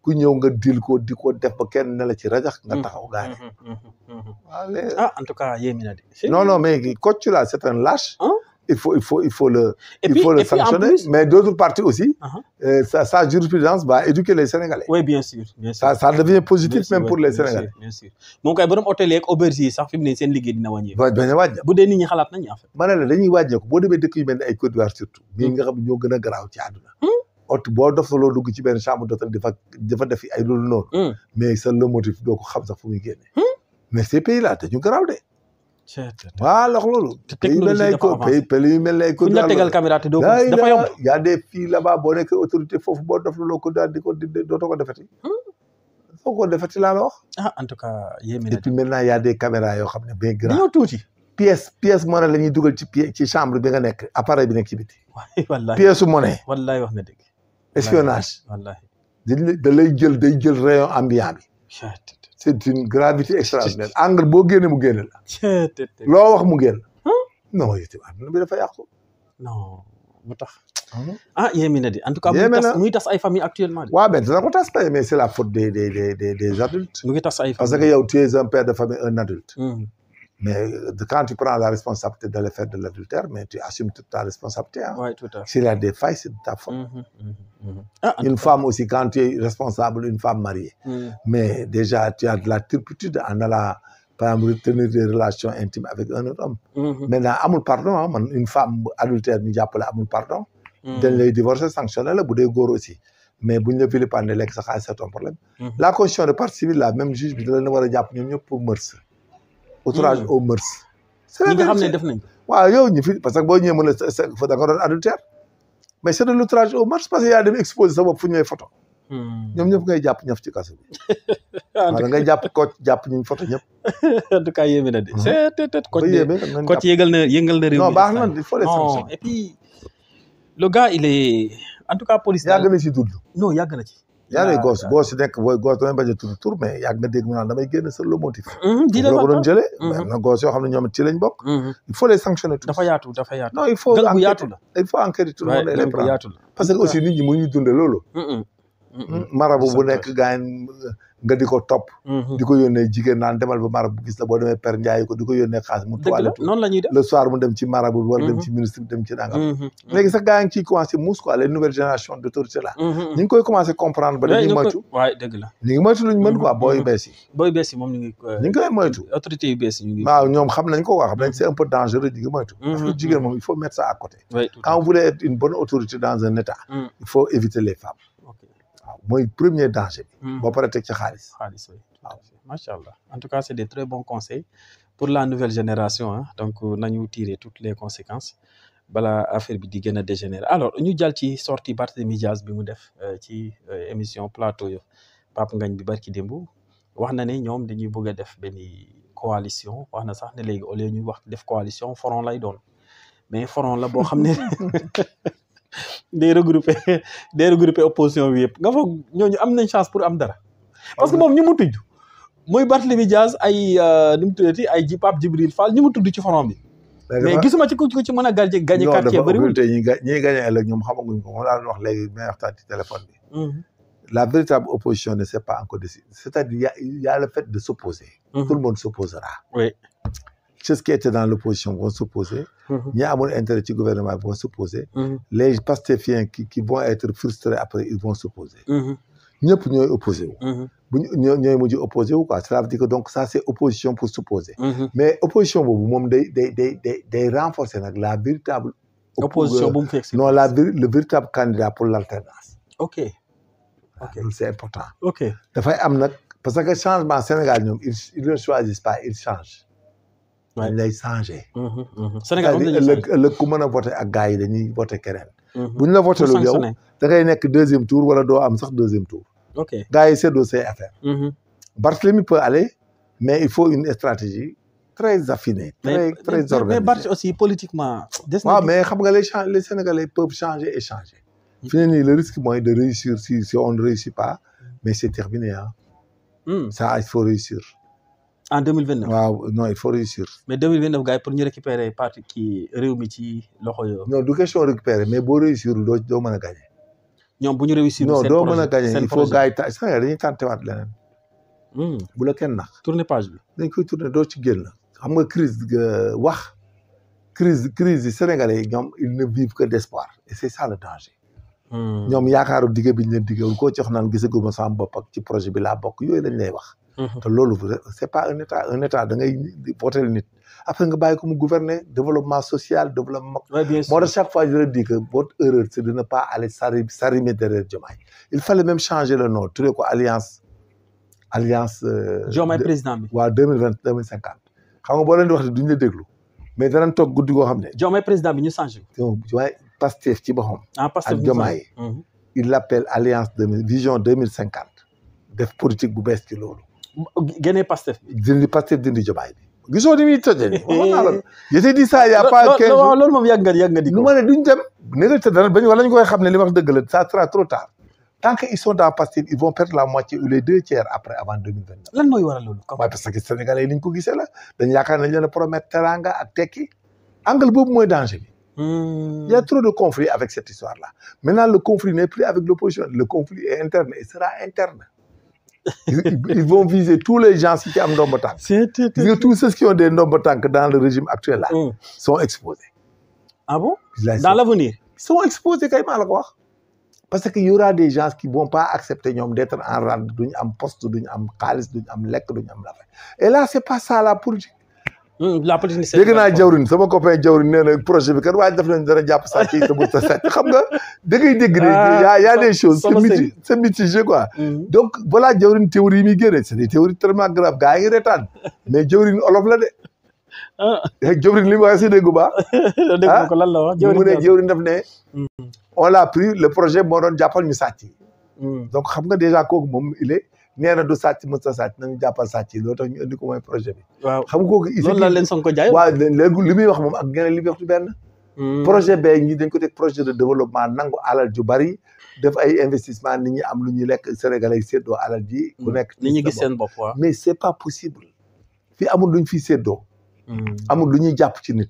Speaker 2: ku ñëw nga dil ko di ko def ba kenn ne la ci rajax nga taxaw gaare.
Speaker 1: waaw en tout cas yéemi na de.
Speaker 2: non mais coach là c'est un lâche. il faut le sanctionner mais d'autre partie aussi sa jurisprudence va éduquer les Sénégalais.
Speaker 1: oui bien sûr
Speaker 2: ça devient positif même pour les Sénégalais.
Speaker 1: bien sûr moom kay borom hôtel yeeg auberge yi sax fi mu ne seen liggéey dina wàññeeku.
Speaker 2: bañ a wàññeeku
Speaker 1: bu dee nit ñi xalaat nañu en fait.
Speaker 2: ma ne la dañuy wàññeeku boo demee dëkk yu mel ne ay Côte d'Ivoire surtout bii nga xam ne ñoo gën a garaaw ci àdduna ot boo doftaloo dugg ci benn chambre d'hôtel dafa def ay loolu noonu mais sa le motif doo ko xam sax fu muy génne mais ces pays là dañu garaaw de waaw loolu.
Speaker 1: technologie dafa avancé
Speaker 2: pays yu mel ne ay
Speaker 1: fu ñu la tegal caméra te doo ko dafa yomb.
Speaker 2: y a des filles là-bas boo nekk autorité foofu boo doftaloo ko daal dootoo ko defati. soo ko defati laa la wax.
Speaker 1: en tout cas yéeme na.
Speaker 2: et puis maintenant y a des caméras yoo xam ne bien grand.
Speaker 1: dañoo tuuti.
Speaker 2: pièce monnaie la ñuy dugal ci chambre bi nga nekk appareil bi nekk ci biti.
Speaker 1: wallahi
Speaker 2: pièce su monnaie.
Speaker 1: wallahi wax nga dëgg.
Speaker 2: espionnage.
Speaker 1: wallahi
Speaker 2: da lay jël day jël rayon ambiant bi. c'est une gravité extraordinaire angle boo génne mu génne la. loo wax mu génn. non yow tamit bi dafa yàqu.
Speaker 1: non mu tax. yéemi na di en tout cas. muy tas ay famille actuellement.
Speaker 2: waaw mais dina ko tas tey mais c'est la faute des adultes.
Speaker 1: mu ngi tas ay famille
Speaker 2: parce que yow tu es un père de famille un adulte. mais quand tu prends la responsabilité d'aller faire de l'adultère mais tu assumes toute ta responsabilité.
Speaker 1: Oui, tout à fait.
Speaker 2: S'il y a des failles, c'est de ta faute. Une femme aussi, quand tu es responsable, une femme mariée. Mais déjà, tu as de la turpitude en allant, par exemple, tenir des relations intimes avec un autre homme. Maintenant, amul pardon, une femme adultère, nous appelons amul pardon. Dans les divorces sanctionnels, le boudé goro aussi. Mais si vous ne pas de c'est ton problème. La constitution de partie civile, la même juge, il doit avoir pour mœurs. Outrage aux mœurs.
Speaker 1: C'est la vérité.
Speaker 2: waaw yow ñu fi parce que boo ñëwee mën a da nga doon adultère mais c'est de l'outrage aux mœurs parce que yaa dem exposé sa bopp fu ñëwee photo ñoom ñëpp ngay jàpp ñëf ci kaso bi wala ngay jàpp coach jàpp ñu photo ñëpp
Speaker 1: en tout cas yéeme na de c'est coach yëngal na réew
Speaker 2: non baax na il faut les sanctions
Speaker 1: et puis le gars il est en tout cas police
Speaker 2: yàgg na ci dund
Speaker 1: non yàgg na ci
Speaker 2: yaa ngi gos boo si nekk booy gos damay bañ a tudd tur mais yàgg nga dégg mu naan damay génn seul le motif.
Speaker 1: di la
Speaker 2: ko doon jëlee. am na gos yoo xam ne ñoom ci lañ bokk. il faut les sanctionner tous.
Speaker 1: dafa yaatu
Speaker 2: non il faut enquêter tout le monde et les prendre parce que aussi nit ñi mënuñu dundee loolu. marabu bu nekk gaañ nga di ko topp. di ko yónnee jigéen naan demal ba marabu gis la boo demee per Ndiaye ko di ko yónnee xaalis mu toilette
Speaker 1: noonu la ñuy def
Speaker 2: le soir mu dem ci marabu wala dem ci ministre bi dem ci nangam. léegi sax gaa ngi ciy commencé muus quoi les nouvelles générations d'autorités là. ñu ngi koy commencé comprendre ba dañuy moytu.
Speaker 1: waay dëgg la
Speaker 2: ñu ngi moytu luñ mën quoi booy bees yi.
Speaker 1: booy bees yi moom ñu ngi
Speaker 2: koy moytu.
Speaker 1: autorités yu bees yi ñu ngi.
Speaker 2: waaw ñoom xam nañ ko quoi xam nañ c'est un peu dangereux ñu ngi moytu. parce que jigéen moom il faut mettre ça à côté. quand vous voulez être une bonne autorité dans un état. il faut éviter les femmes. waaw mooy premier danger bi. boo paree teg ci xaalis.
Speaker 1: xaalis oui waaw macha allah en tout cas c'est des très bons conseils pour la nouvelle génération ah donc nañu tirer toutes les conséquences bala affaire bi di gën a dégénérer alors ñu jàll ci sortie Barthélémy Dias bi mu def ci émission plateau yo Pape Ngagne bi barki démb wax na ne ñoom dañuy bëgg a def benn coalition wax na sax ne léegi au lieu ñuy wax def coalition front lay doon mais front la boo xam ne day regrouper opposition bi yëpp nga foog ñooñu am nañ chance pour am dara parce que moom ñi mu tudd mooy Barthélémy Dias ay nu mu tuddati ay Pape Djibril Fall ñi mu tudd ci front bi mais gisuma ci ku ci mën a gagné quartier bëriwul
Speaker 2: ñi gagné ëllëg ñoom xamaguñ ko moom laa doon wax léegi may waxtaan ci téléphone bi la véritable opposition ne s'est pas encore décidée c'est-à-dire il y a le fait de s'opposer tout le monde s'opposera
Speaker 1: oui
Speaker 2: ceux qui étaient dans l'opposition vont s'opposer ñi amul intérêt ci gouvernement vont s'opposer les pastefiens qui vont être frustrés après ils vont s'opposer ñëpp ñooy opposé wu ñooy mujj opposé wu quoi cela veut dire que donc ça c'est opposition pour s'opposer mais opposition boobu moom day renforcer nag la véritable
Speaker 1: opposition bu mu fekk
Speaker 2: non le véritable candidat pour l'alternance
Speaker 1: ok
Speaker 2: loolu c'est important
Speaker 1: ok
Speaker 2: dafay am nag parce que changement Sénégal ñoom ils ne choisissent pas ils changent dañ lay changer
Speaker 1: Sénégal
Speaker 2: ëllëg ku mën a voter ak gars yi dañuy voter keneen bu ñu la voté lu yow da ngay nekk deuxième tour wala doo am sax deuxième tour
Speaker 1: ok
Speaker 2: gars yi seddoo say affaire Barthélémy peut aller mais il faut une stratégie très affinée très organisée
Speaker 1: mais Barth aussi politiquement
Speaker 2: waaw mais xam nga les Sénégalais peuvent changer et changer fi ne nii le risque mooy de réussir si on ne réussit pas mais c'est terminé ah ça il faut réussir
Speaker 1: en 2029
Speaker 2: waaw non il faut réussir
Speaker 1: mais 2029 gars yi pour ñu récupérer parti kii réew mi ci loxo yoo
Speaker 2: non du question récupérer mais boo réussir doo mën a gagner
Speaker 1: ñoom bu ñu réussir
Speaker 2: non doo mën a gagner il faut gars yi Sénégal dañuy tentewaat leneen bu la kenn nax
Speaker 1: tourner page bi
Speaker 2: dañ koy tourner doo ci génn xam nga crise yi Sénégalais yi ñoom ils ne vivent que d'espoir et c'est ça le danger ñoom yaakaaru digge bi ñu leen diggewul koo ci wax naan gisaguma sama bopp ak ci projet bi laa bokk yooyu lañ lay wax te loolu c'est pas un état da ngay voter nit après nga bàyyi ko mu gouverner développement social développement moo tax chaque fois je le dis que votre erreur c'est de ne pas aller s'arrimer derrière Diomaye il fallait même changer le nom tuddee ko alliance
Speaker 1: Diomaye président bi
Speaker 2: waaw 2050 xam nga boo leen di wax duñ la déglu mais danañ toog guddi goo xam ne
Speaker 1: Diomaye président bi ñu changé
Speaker 2: Diomaye Pastef ci boppam
Speaker 1: Pastef
Speaker 2: ak Diomaye il l'appelle alliance vision 2050 def politique bu bees ci loolu
Speaker 1: génnee Pastef
Speaker 2: dindi Pastef dindi Diomaye bi gisoo ni muy tojee nii waxoon naa la je t'ai dit ça il y a pas 15 jours
Speaker 1: loolu moom yàgg nga di ko
Speaker 2: nu ma ne duñ dem négocier dara bañ wala ñu koy xam ne li wax dëgg la ça sera trop tard tant que ils sont dans Pastef ils vont perdre la moitié ou les 2/3 après avant 2029
Speaker 1: lan mooy waral loolu
Speaker 2: waaye parce que Sénégalais yi ni ñu ko gisee la dañ yaakaar nañ leen a promettre teranga ak tekki angle boobu mooy danger bi il y a trop de conflits avec cette histoire là maintenant le conflit n'est plus avec l'opposition le conflit est interne et sera interne ils vont viser tous les gens qui am ndombo tànk tous ceux qui ont des ndombo tànk dans le régime actuel là sont exposés
Speaker 1: ah bon dans l'avenir
Speaker 2: ils sont exposés kay maa la ko wax parce que y aura des gens qui vont pas accepter ñoom d'être en rade duñu am poste duñu am xaalis duñu am lekk duñu am la et là c'est pas ça la politique dégg naa jawrin sama copain jawrin nee na projet bi kat waaye def nañ dara jàpp sàcc yi te bu sa sàcc xam nga da ngay dégg ne y a des choses c'est mitigé quoi donc voilà jawrin théorie yi muy génne c'est des théories tellement graves gars yi ngi retaan mais jawrin olof la de jawrin li mu waxee si déggu baax
Speaker 1: dégg ko lan la wax
Speaker 2: mu ne jawrin daf ne on l'a pris le projet moo doon jàppal ñu sàcc yi donc xam nga déjà kooku moom il est nee na du sàcc mos a sàcc nañu jàppal sàcc yi loolu tax ñu indi ko mooy projet bi.
Speaker 1: waaw
Speaker 2: xam nga kooku.
Speaker 1: loolu la leen Sonko jaay.
Speaker 2: waaw léegi li muy wax moom ak ñeneen li muy wax du benn. projet bee ñi dañ ko teg projet de développement nangu alal ju bari def ay investissement nit ñi am lu ñuy lekk Sénégalais yi séddoo alal ji. ku nekk
Speaker 1: nit ñi gis seen bopp waaw.
Speaker 2: mais c'est pas possible. fii amul lu ñu fiy séddoo. amul lu ñuy jàpp ci nit.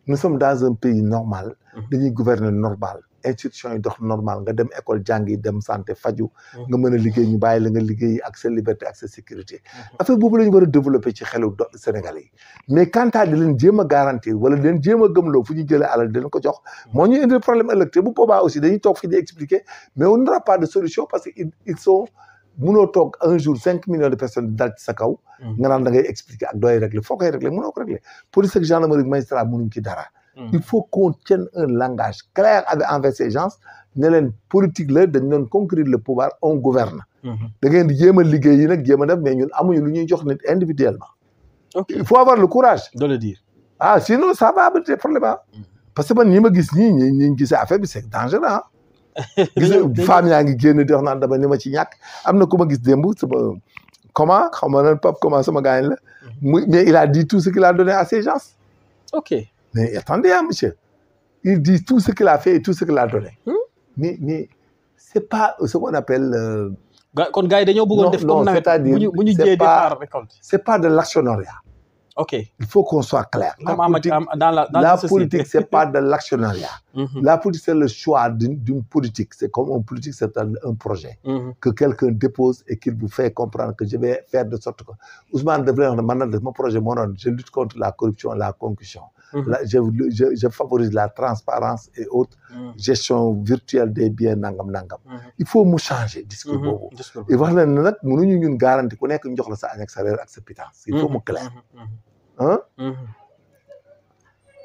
Speaker 2: nous sommes dans un pays normal. dañuy gouverner normal. institution yi dox normal nga dem école jàngi dem santé faju nga mën a liggéey ñu bàyyi la nga liggéey ak sa liberté ak sa sécurité affaire boobu la ñu war a développer ci xelu Sénégalais yi mais quant à di leen jéem a garantir wala di leen jéem a gëmloo fu ñu jëlee alal di leen ko jox moo ñu indi problème ëllëg te bu boobaa aussi dañuy toog fi di expliquer mais on n'aura pas de solution parce que ils sont mënoo toog un jour 5 millions de personnes dal ci sa kaw nga naan da ngay expliquer ak dooy régler foo koy régler mënoo ko régler police ak gendarmerie magistrat mënuñ ci dara il faut qu'on tienne un langage clair envers ces gens ne leen politique la dañ doon conquérir le pouvoir on gouverne da ngeen di jéem a liggéey yi nag jéem a def mais ñun amuñu lu ñuy jox nit individuellement il faut avoir le courage
Speaker 1: de le dire
Speaker 2: sinon ça va avoir des problèmes parce que man ñi ma gis ñii ñi gisee affaire bi c'est dangereux gis femme yaa ngi génn di wax naan dama ni ma ci ñàkk am na ku ma gis démb sama comment xaw ma nan Pape comment sama gaañ la mais il a dit tout ce qu'il a donné à ces gens
Speaker 1: ok
Speaker 2: mais attendez monsieur il dit tout ce qu'il a fait et tout ce qu'il a donné mais c'est pas ce qu'on appelle
Speaker 1: kon gars yi dañoo bëggoon def comme nawet bu ñu jiyee di xaar récolte c'est
Speaker 2: pas de l'actionnariat
Speaker 1: ok
Speaker 2: il faut qu'on soit clair
Speaker 1: la
Speaker 2: politique c'est pas de l'actionnariat la politique c'est le choix d'une politique c'est comme un politique c'est un projet que quelqu'un dépose et qu'il vous fait comprendre que je vais faire de sorte que Ousmane devrait wax ne man nag mon projet moo doon je lutte contre la corruption la concussion je favorise la transparence et autres gestion virtuelle des biens nangam il faut mu changer discours boobu et wax leen ne nag mënuñu ñun garanti ku nekk ñu jox la sa añ ak sa reer ak sa pitance il faut mu clair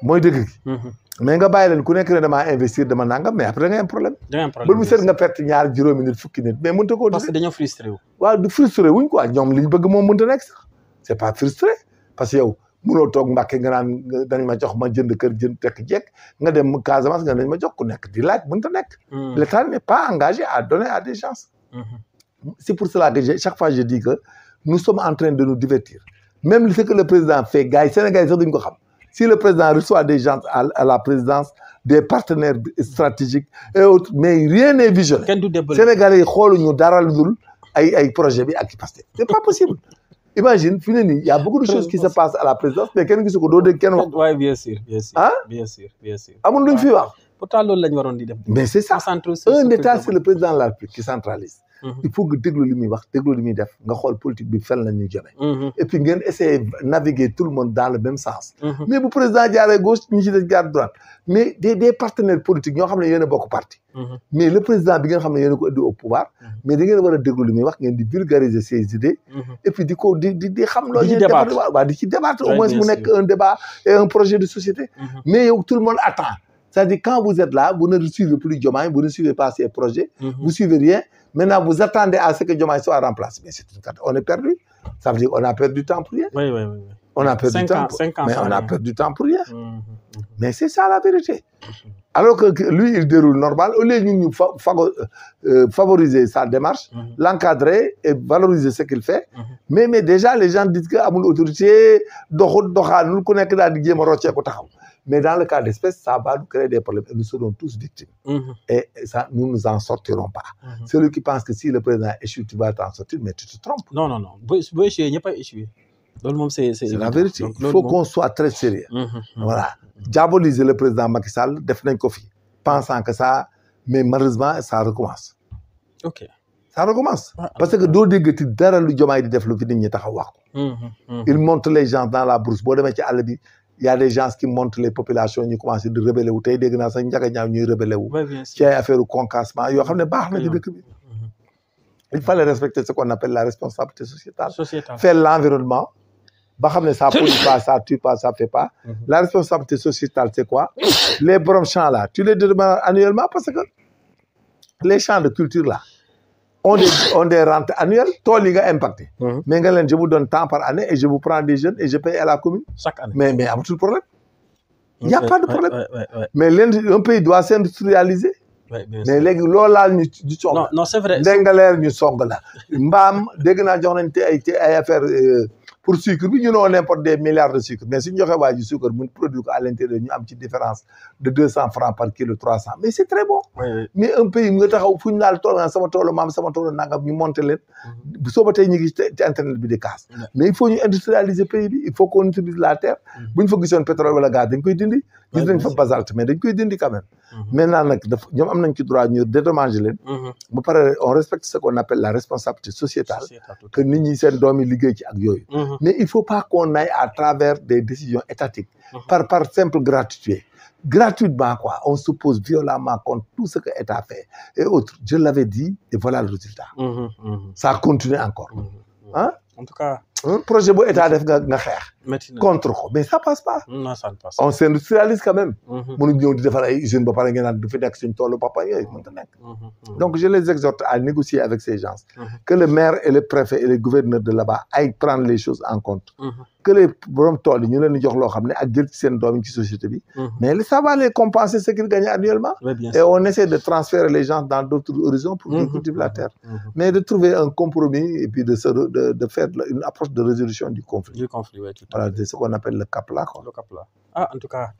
Speaker 2: mooy dëgg gi mais nga bàyyi leen ku nekk ne damaa investir dama nangam mais après da ngay am problème ba mu seet nga perte ñaar juróomi nit fukki nit mais mënta koo
Speaker 1: parce que dañoo frustré wu
Speaker 2: waaw du frustré wuñ quoi ñoom liñ bëgg moom mënta nekk sax c'est pas frustré parce que yow mënoo toog Mbàkke nga naan dañ ma jox ma jënd kër jënd tekk jekk nga dem Casamance nga dañ ma jox ku nekk di laaj mënta nekk l'État n'est pas engagé à donner à des gens c'est pour cela que chaque fois je dis que nous sommes en train de nous divertir même ce que le président fait gars yi Sénégal yi sax duñ ko xam si le président reçoit des gens à la présidence des partenaires stratégiques et autres mais rien n'est visionné Sénégalais yi xooluñu dara lu dul ay projet bi ak i Pastef c'est pas possible imagine fi ne nii y a beaucoup de choses qui se passent à la présidence mais kenn gisu ko doo dégg kenn wax
Speaker 1: waaye bien sûr bien sûr
Speaker 2: amul luñ fi wax
Speaker 1: pourtant loolu lañ waroon di def
Speaker 2: mais c'est ça un état c'est le président de la République qui centralise il faut que déglu li muy wax déglu li muy def nga xool politique bi fel la ñuy jëmee et puis ngeen essayer naviguer tout le monde dans le même sens mais bu président jaaree gauche ñi ci des jaar droite mais des partenaires politiques ñoo xam ne yéen a bokk parti mais le président bi ngeen xam ne yéen a ko indi au pouvoir mais da ngeen war a déglu li muy wax ngeen di vulgariser ses idées et puis di ko di xam loo ñuy débattre waaw di ci débattre au moins mu nekk un débat et un projet de société mais yow tout le monde attend c'est-à-dire quand vous êtes là vous ne suivez plus Diomaye vous ne suivez pas ses projets vous suivez rien maintenant vous attendez à ce que Diomaye soit remplacé mais c'est une carte on est perdu ça veut dire on a perdu du temps pour rien on a perdu du temps mais on a perdu du temps pour rien mais c'est ça la vérité alors que lui il déroule normal au lieu ñu favoriser sa démarche l'encadrer et valoriser ce qu'il fait mais déjà les gens disent que amul autorité doxaanul ku nekk daal di jéem a roccee ko taxaw mais dans le cas d'espèce ça va nous créer des problèmes et nous serons tous victimes et ça nous nous en sortirons pas celui qui pense que si le président échoue tu vas t'en sortir mais tu te trompes
Speaker 1: non boo échoué ñëpp a échoué loolu moom c'est
Speaker 2: la vérité il faut qu'on soit très sérieux voilà diaboliser le président Macky Sall def nañ ko fi pensant que ça mais malheureusement ça recommence ça recommence parce que doo déggati dara lu Diomaye di def lu fi nit ñi taxaw wax ko il monte les gens dans la brousse boo demee ci àll bi y a des gens qui montent les populations ñu commencé di rebelle wu tey dégg naa sax njaga ñaaw ñuy rebelle wu ci ay affaire concassement yoo xam ne baax na ci dëkk bi il fallait respecter ce qu'on appelle la responsabilité sociétale faire l'environnement ba xam ne ça pollue pas ça tue pas ça fait pas la responsabilité sociétale c'est quoi les borom champs là tu les demandes annuellement parce que les champs de culture là ont des rentes annuelles tool yi nga impacté mais nga leen je vous donne temps par année et je vous prends des jeunes et je paye à la commune
Speaker 1: chaque année
Speaker 2: mais amatul problème il y a pas de problème mais un pays doit s'industrialiser mais léegi loolu laal ñu song
Speaker 1: non c'est vrai
Speaker 2: ndengaleer ñu song la mbaam dégg naa jox nañ te ay affaire pour sucre bi ñun on importe des milliards de sucre mais suñu joxee waa ji sucre mun produire ko à l'intérieur ñu am ci différence de 200 francs par kilo 300 mais c'est très bon. Mais un pays nga taxaw fu ñu laal tool sama toolu maam sama toolu nangam ñu monter leen. soo ba tey ñu ngi ci internet bi di casse. mais il faut ñu industrialiser pays bi il faut qu'on utilise la terre. bu ñu fa gisoon pétrole wala gaz dañ koy dindi. gis nañ fa basalte mais dañ koy dindi quand même. maintenant nag daf ñoom am nañ ci droit ñu dédommager leen. ba pare on respecte ce qu'on appelle la responsabilité sociétale. que nit ñi seen doom yi liggéey ci ak yooyu. mais il faut pas qu'on aille à travers des décisions étatiques. par simple gratuité. Gratuitement quoi, on s'oppose violemment contre tout ce que l'État fait et autres. Je l'avais dit et voilà le résultat. Ça continue encore. Hein?
Speaker 1: En tout cas,
Speaker 2: un projet bu état def nga xeex. contre ko mais ça passe pas.
Speaker 1: Non, ça ne passe
Speaker 2: pas. On s'industrialise quand même. mënuñ ñëw di defar ay usines ba pare ngeen naan du fi nekk suñ toolu papa yooyu mënta nekk. Donc je les exhorte à négocier avec ces gens. Que le maire et le préfet et les gouverneurs de là-bas aillent prendre les choses en compte. Que les borom tool yi ñu leen di jox loo xam ne ak jël ci seen doom yi ci société bi. mais ça va les compenser ce qu'ils gagnent annuellement. Et on essaie de transférer les gens dans d'autres horizons pour qu'ils cultivent la terre. Mais de trouver un compromis et puis de faire une approche de résolution du conflit.
Speaker 1: Du conflit, oui, tout à fait.
Speaker 2: Voilà, c'est ce qu'on appelle le CAPLA, quoi.
Speaker 1: Le CAPLA. Ah, en tout cas,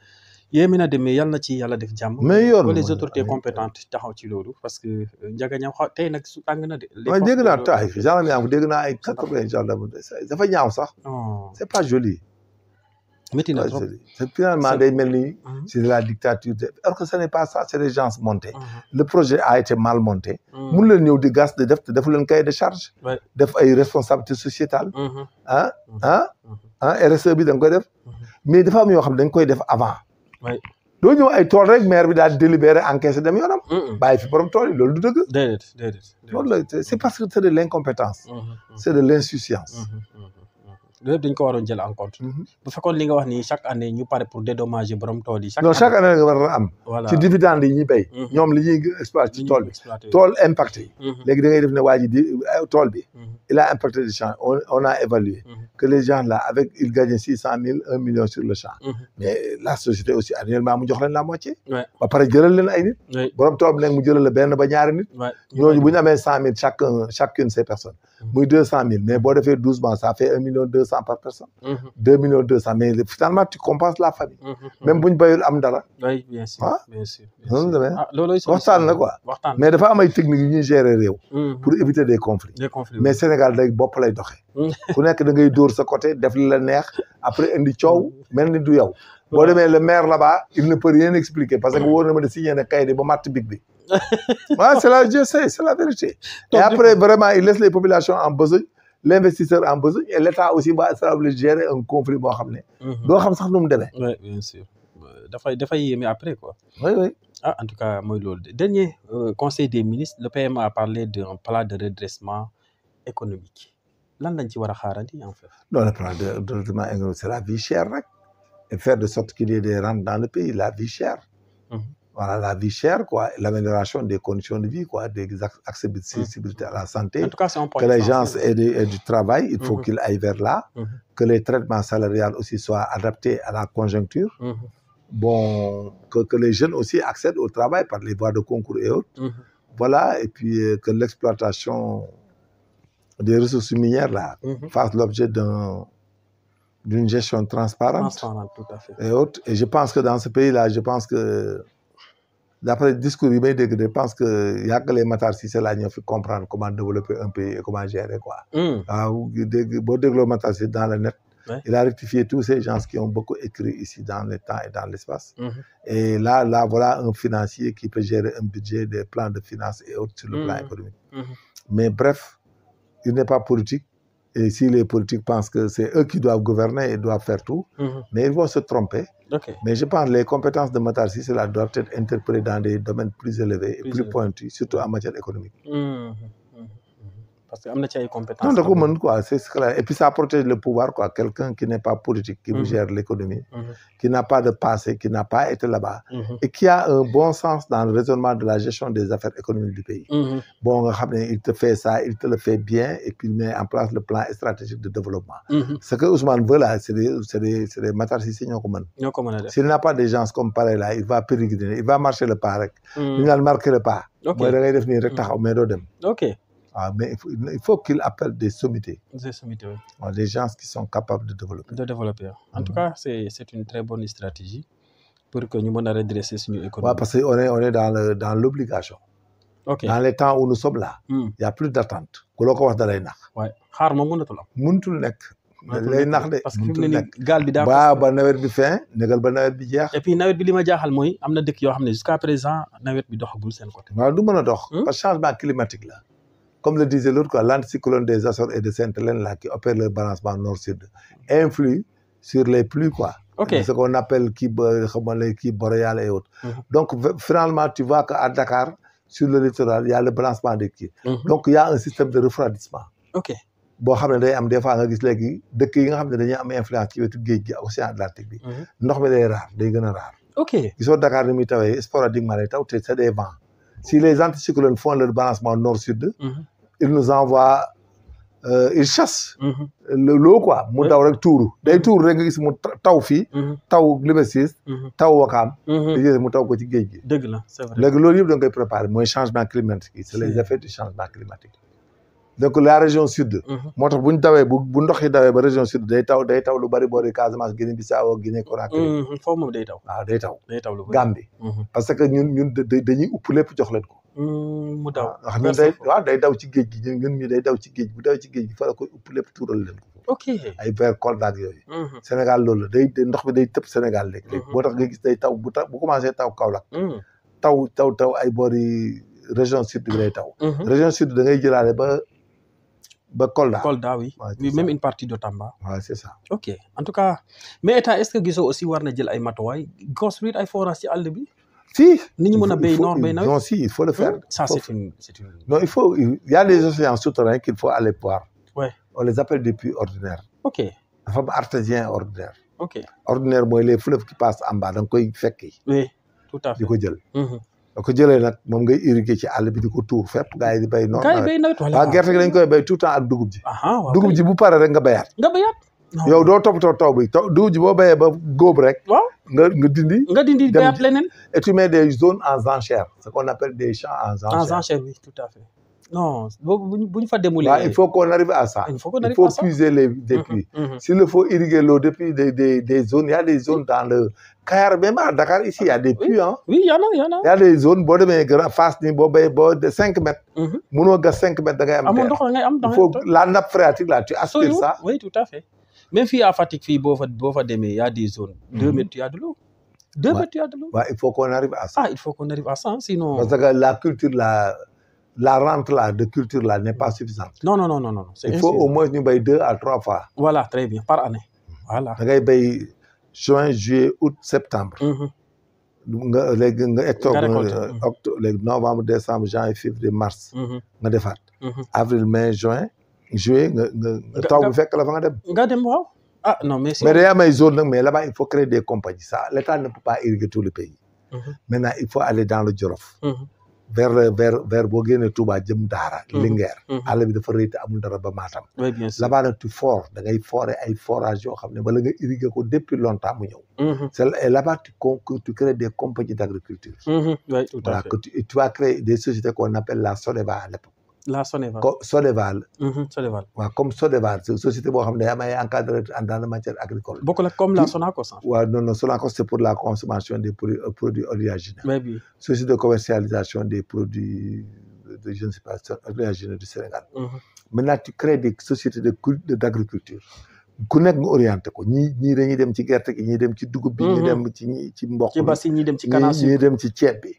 Speaker 1: yéeme na demee yàlla na ci yàlla def jàmm.
Speaker 2: mais yor
Speaker 1: les autorités compétentes taxaw ci loolu parce que Ndiaga ñaaw tey nag su tàng na de.
Speaker 2: waaw dégg naa taay gendarme yaa ngi dégg naa ay 80 gendarme dafa ñaaw sax. c'est pas joli.
Speaker 1: métti na trop
Speaker 2: c'est finalement day mel ni. c'est de la dictature alors que ce n'est pas ça c'est des gens montés. Le projet a été mal monté. mun leen ñëw di gas di def te defu leen cahier de charge. def ay responsabilités sociétales. RSE bi da nga koy def. mais dafa am yoo xam ne dañ koy def avant. doo ñëw ay tool rek maire bi daal di délibéré encaissé dem yoonam. bàyyi fi borom tool yi loolu du dëgg.
Speaker 1: déedéet.
Speaker 2: loolu la c'est parce que c'est de l'incompétence. c'est de l'insouciance.
Speaker 1: lépp dañ ko waroon jël en compte. bu fekkoon li nga wax ni chaque année ñu pare pour dédommager borom tool yi.
Speaker 2: chaque année nga war a am.
Speaker 1: voilà
Speaker 2: ci dividende yi ñuy béy. ñoom li ñuy exploité ci tool bi. tool impacté yi. léegi da ngay def ne waa ji di tool bi. il a impacté le champ on a évalué. que les gens là avec ils gagnent 600 000 1 million sur le champ. mais la société aussi annuellement mu jox leen la moitié. ba pare jëlal leen ay nit. borom tool bi nag mu jëlal la benn ba ñaari nit. ñooñu bu ñu amee 100 000 chacune ces personnes. muy 200 000 mais boo defee 12 mois ça fait 1 million 200 par personne. 2 millions 200 mais finalement tu compenses la famille. même bu ñu béyul am dara.
Speaker 1: oui bien sûr bien sûr.
Speaker 2: noonu la demee
Speaker 1: loolooy
Speaker 2: waxtaan la quoi. mais dafa am ay techniques yu ñuy gérer réew. pour éviter des conflits. mais Sénégal day bopp lay doxee. ku nekk da ngay dóor sa côté def li la neex après indi coow mel ni du yow. boo demee le maire là-bas il ne peut rien expliquer parce que wóor na ma ne signé na kayit ba matt big bi. c'est la vérité. Et après vraiment il laisse les populations en besogne. L'investisseur en besogne et l'État aussi sera obligé de gérer un conflit boo xam ne. doo xam sax nu mu demee.
Speaker 1: oui bien sûr dafay yéeme après quoi.
Speaker 2: oui.
Speaker 1: Ah en tout cas mooy loolu dernier conseil des ministres le PM a parlé d'un plan de redressement économique lan lañ ci war a xaarandi en fait.
Speaker 2: non le plan de redressement économique c'est la vie chère rek et faire de sorte qu'il y ait des rentes dans le pays la vie chère. Voilà, la vie chère, quoi, l'amélioration des conditions de vie, quoi, des accessibilités à la santé,
Speaker 1: en tout cas, c'est un point
Speaker 2: que les gens aient du travail, il faut qu'ils aillent vers là, que les traitements salariales aussi soient adaptés à la conjoncture, bon, que les jeunes aussi accèdent au travail par les voies de concours et autres, voilà, et puis que l'exploitation des ressources minières, là, fasse l'objet d'une gestion transparente,
Speaker 1: tout à fait.
Speaker 2: Et autres. Et je pense que dans ce pays-là, je pense que d'après le discours, je pense qu'il n'y a que les Matar Cissé là qui comprendre comment développer un pays et comment gérer quoi. Matar Cissé dans le net, il a rectifié tous ces gens qui ont beaucoup écrit ici dans le temps et dans l'espace. Et là, voilà un financier qui peut gérer un budget, des plans de finances et autres sur le plan économique. Mais bref, il n'est pas politique. Et si les politiques pensent que c'est eux qui doivent gouverner et doivent faire tout, mais ils vont se tromper. Mais je pense que les compétences de Matar Cissé doivent être interprétées dans des domaines plus élevés et plus pointus, surtout en matière économique.
Speaker 1: Parce qu'il y a des compétences.
Speaker 2: Non, d'accord, quoi, c'est clair. Et puis ça protège le pouvoir, quoi. Quelqu'un qui n'est pas politique, qui vous gère l'économie, qui n'a pas de passé, qui n'a pas été là-bas, et qui a un bon sens dans le raisonnement de la gestion des affaires économiques du pays. Bon, il te fait ça, il te le fait bien, et puis il met en place le plan stratégique de développement. Ce que Ousmane veut là, c'est des Matar Cissé. S'il n'a pas des gens comme pareil là, il va pérégriner, il va marcher le pas. Il va marquer le pas.
Speaker 1: Ok.
Speaker 2: Ok. Ah, mais il faut qu'il appelle des sommités.
Speaker 1: Des sommités, oui.
Speaker 2: Des gens qui sont capables de développer.
Speaker 1: En tout cas, c'est une très bonne stratégie pour que nous puissions redresser notre économie.
Speaker 2: Ouais, parce qu'on est dans l'obligation.
Speaker 1: Ok.
Speaker 2: Dans les temps où nous sommes là, il n'y a plus d'attente. Ku la ko wax da lay nax.
Speaker 1: Ouais. xaar moom mënatul am.
Speaker 2: mënatul nekk. lay nax de
Speaker 1: parce que fi mu ne nii gaal bi daa.
Speaker 2: ba nawet bi fin négal ba nawet bi jeex.
Speaker 1: et puis nawet bi li ma jaaxal mooy am na dëkk yoo xam ne jusqu'à présent nawet bi doxagul seen côté.
Speaker 2: waaw du mën a dox. parce que changement climatique là. Comme le disait l'autre, l'anticyclone des Açores et de Sainte-Hélène là qui opère le balancement nord-sud influe sur les pluies quoi.
Speaker 1: Ok.
Speaker 2: Ce qu'on appelle qui boréal et autres. Donc finalement tu vois qu'à Dakar sur le littoral il y a le balancement des qui. Donc il y a un système de refroidissement.
Speaker 1: Ok.
Speaker 2: boo xam ne day am des fois nga gis léegi dëkk yi nga xam ne dañuy am influence ci wetu géej gi océan Atlantique bi. ndox mi day raar day gën a raar.
Speaker 1: ok
Speaker 2: gisoo Dakar ni muy tawee sporadiquement lay taw te c'est des vents. Si les anticyclones font leur balancement nord-sud. ils nous envoient ils chassent. l'eau quoi mu daw rek tuuru. day tuuru rek nga gis mu taw fii. taw Liberté 6. taw Wakaam. gis mu taw ko ci géej gi.
Speaker 1: dëgg la c'est vrai
Speaker 2: léegi loolu yëpp da nga koy préparer mooy changement climatique yi c'est les effets du changement climatique. donc la région sud. moo tax bu ñu dawee bu ndox yi dawee ba région sud day taw lu bari boori Casamance Guinée Bissau Guinée Conakry.
Speaker 1: foofu moom day taw.
Speaker 2: waaw day taw.
Speaker 1: day taw lu bari
Speaker 2: Gambie. parce que ñun dañuy upp lépp jox leen ko.
Speaker 1: mu daw
Speaker 2: wax ñun day daw ci géej gi ñun ñu day daw ci géej bu daw ci géej gi fa la koy upp lépp tuural leen ko.
Speaker 1: ok
Speaker 2: ay vers Kolda ak yooyu. Sénégal loolu la day ndox bi day tëb Sénégal léegi. moo tax nga gis day taw bu commencé taw Kaolack. taw ay boori région sud bi day taw. région sud da ngay jëlaale ba Kolda.
Speaker 1: Kolda oui. Oui, même une partie de Tamba.
Speaker 2: Ouais, c'est ça.
Speaker 1: Ok en tout cas mais état est-ce que gisoo aussi war na jël ay matuwaay construire ay forage ci àll bi.
Speaker 2: Si.
Speaker 1: nit ñi mën a béy noor béy nawet.
Speaker 2: Non si il faut le faire.
Speaker 1: Ça c'est une.
Speaker 2: Non il y a des océans souterrains qu'il faut aller voir.
Speaker 1: Ouais.
Speaker 2: On les appelle des puits ordinaires.
Speaker 1: ok
Speaker 2: dafa am artésien ordinaire.
Speaker 1: ok
Speaker 2: ordinaire mooy les fleuves qui passent en bas da nga koy fekki.
Speaker 1: oui tout à fait
Speaker 2: di ko jël. da ko jëlee nag moom ngay irriguer ci àll bi di ko tuur fépp gars yi di béy noor.
Speaker 1: gars yi béy nawet voilà.
Speaker 2: waaw gerte gi dañ koy béy tout le temps ak dugub ji.
Speaker 1: waaw
Speaker 2: dugub ji bu pare rek nga béyaat.
Speaker 1: nga béyaat.
Speaker 2: yow doo toppatoo taw bi dugub ji boo béyee ba góob rek.
Speaker 1: waaw
Speaker 2: nga dindi.
Speaker 1: nga dindi béyaat leneen.
Speaker 2: et tu mets des zones en enchère ce qu'on appelle des champs en enchère.
Speaker 1: En enchère oui tout à fait. Non bu ñu fa démolir.
Speaker 2: il faut qu'on arrive à ça.
Speaker 1: Il faut
Speaker 2: puiser des puits. S'il le faut irriguer l'eau depuis des zones, il y a des zones dans le Kayar, même à Dakar ici, il y a des puits. Hein.
Speaker 1: Oui, il y en a.
Speaker 2: Il y a des zones, face de 5 mètres. Mono gas 5 mètres, il faut la nappe phréatique là, tu aspires ça.
Speaker 1: Oui, tout à fait. Même si à Fatick, il y a des zones. 2 mètres, il y a de l'eau. 2 mètres, il y a de l'eau.
Speaker 2: Ouais, il faut qu'on arrive à ça.
Speaker 1: Ah, il faut qu'on arrive à ça, sinon.
Speaker 2: Parce que la culture la rente là, de culture là n'est pas suffisante.
Speaker 1: Non.
Speaker 2: Il faut au moins nous payer 2 à 3 fois.
Speaker 1: Voilà, très bien, par année. Voilà.
Speaker 2: Da ngay bay juin, juillet, août, septembre. Octobre, novembre, décembre, janvier, février, mars. nga defaat. Avril, mai, juin, juillet nga taw bu fekk la fa nga dem.
Speaker 1: Waaw. Ah non mais
Speaker 2: day am ay zone nag mais là-bas il faut créer des compagnies ça l'État ne peut pas irriguer tout le pays. Maintenant il faut aller dans le Djolof. vers boo génnee Touba jëm Daara. Linguère. àll bi dafa rëy te amul dara ba Matam.
Speaker 1: oui bien sûr
Speaker 2: là-bas nag tu fort da ngay forer ay forage yoo xam ne bala nga irriguer ko depuis longtemps mu ñëw. et là-bas tu crées des compagnies d'agriculture.
Speaker 1: oui tout à fait.
Speaker 2: Tu vas créer des sociétés qu'on appelle la Sodeva à l'époque.
Speaker 1: La Soneval.
Speaker 2: Soneval.
Speaker 1: Soneval.
Speaker 2: waaw comme Soneval société boo xam ne day am ay encadré dans la matière agricole.
Speaker 1: bokkul ak comme la Sonacos.
Speaker 2: waaw non Sonacos c'est pour la consommation des produits oléagineux.
Speaker 1: oui.
Speaker 2: Société de commercialisation des produits de je ne sais pas oléagineux du Sénégal. Maintenant tu crées des sociétés d'agriculture. ku nekk nga orienté ko ñii dañuy dem ci gerte gi ñii dem ci dugub bi. ñii dem ci mboq bi
Speaker 1: ci basi ñii dem ci canne à sucre
Speaker 2: ñii dem ci ceeb bi.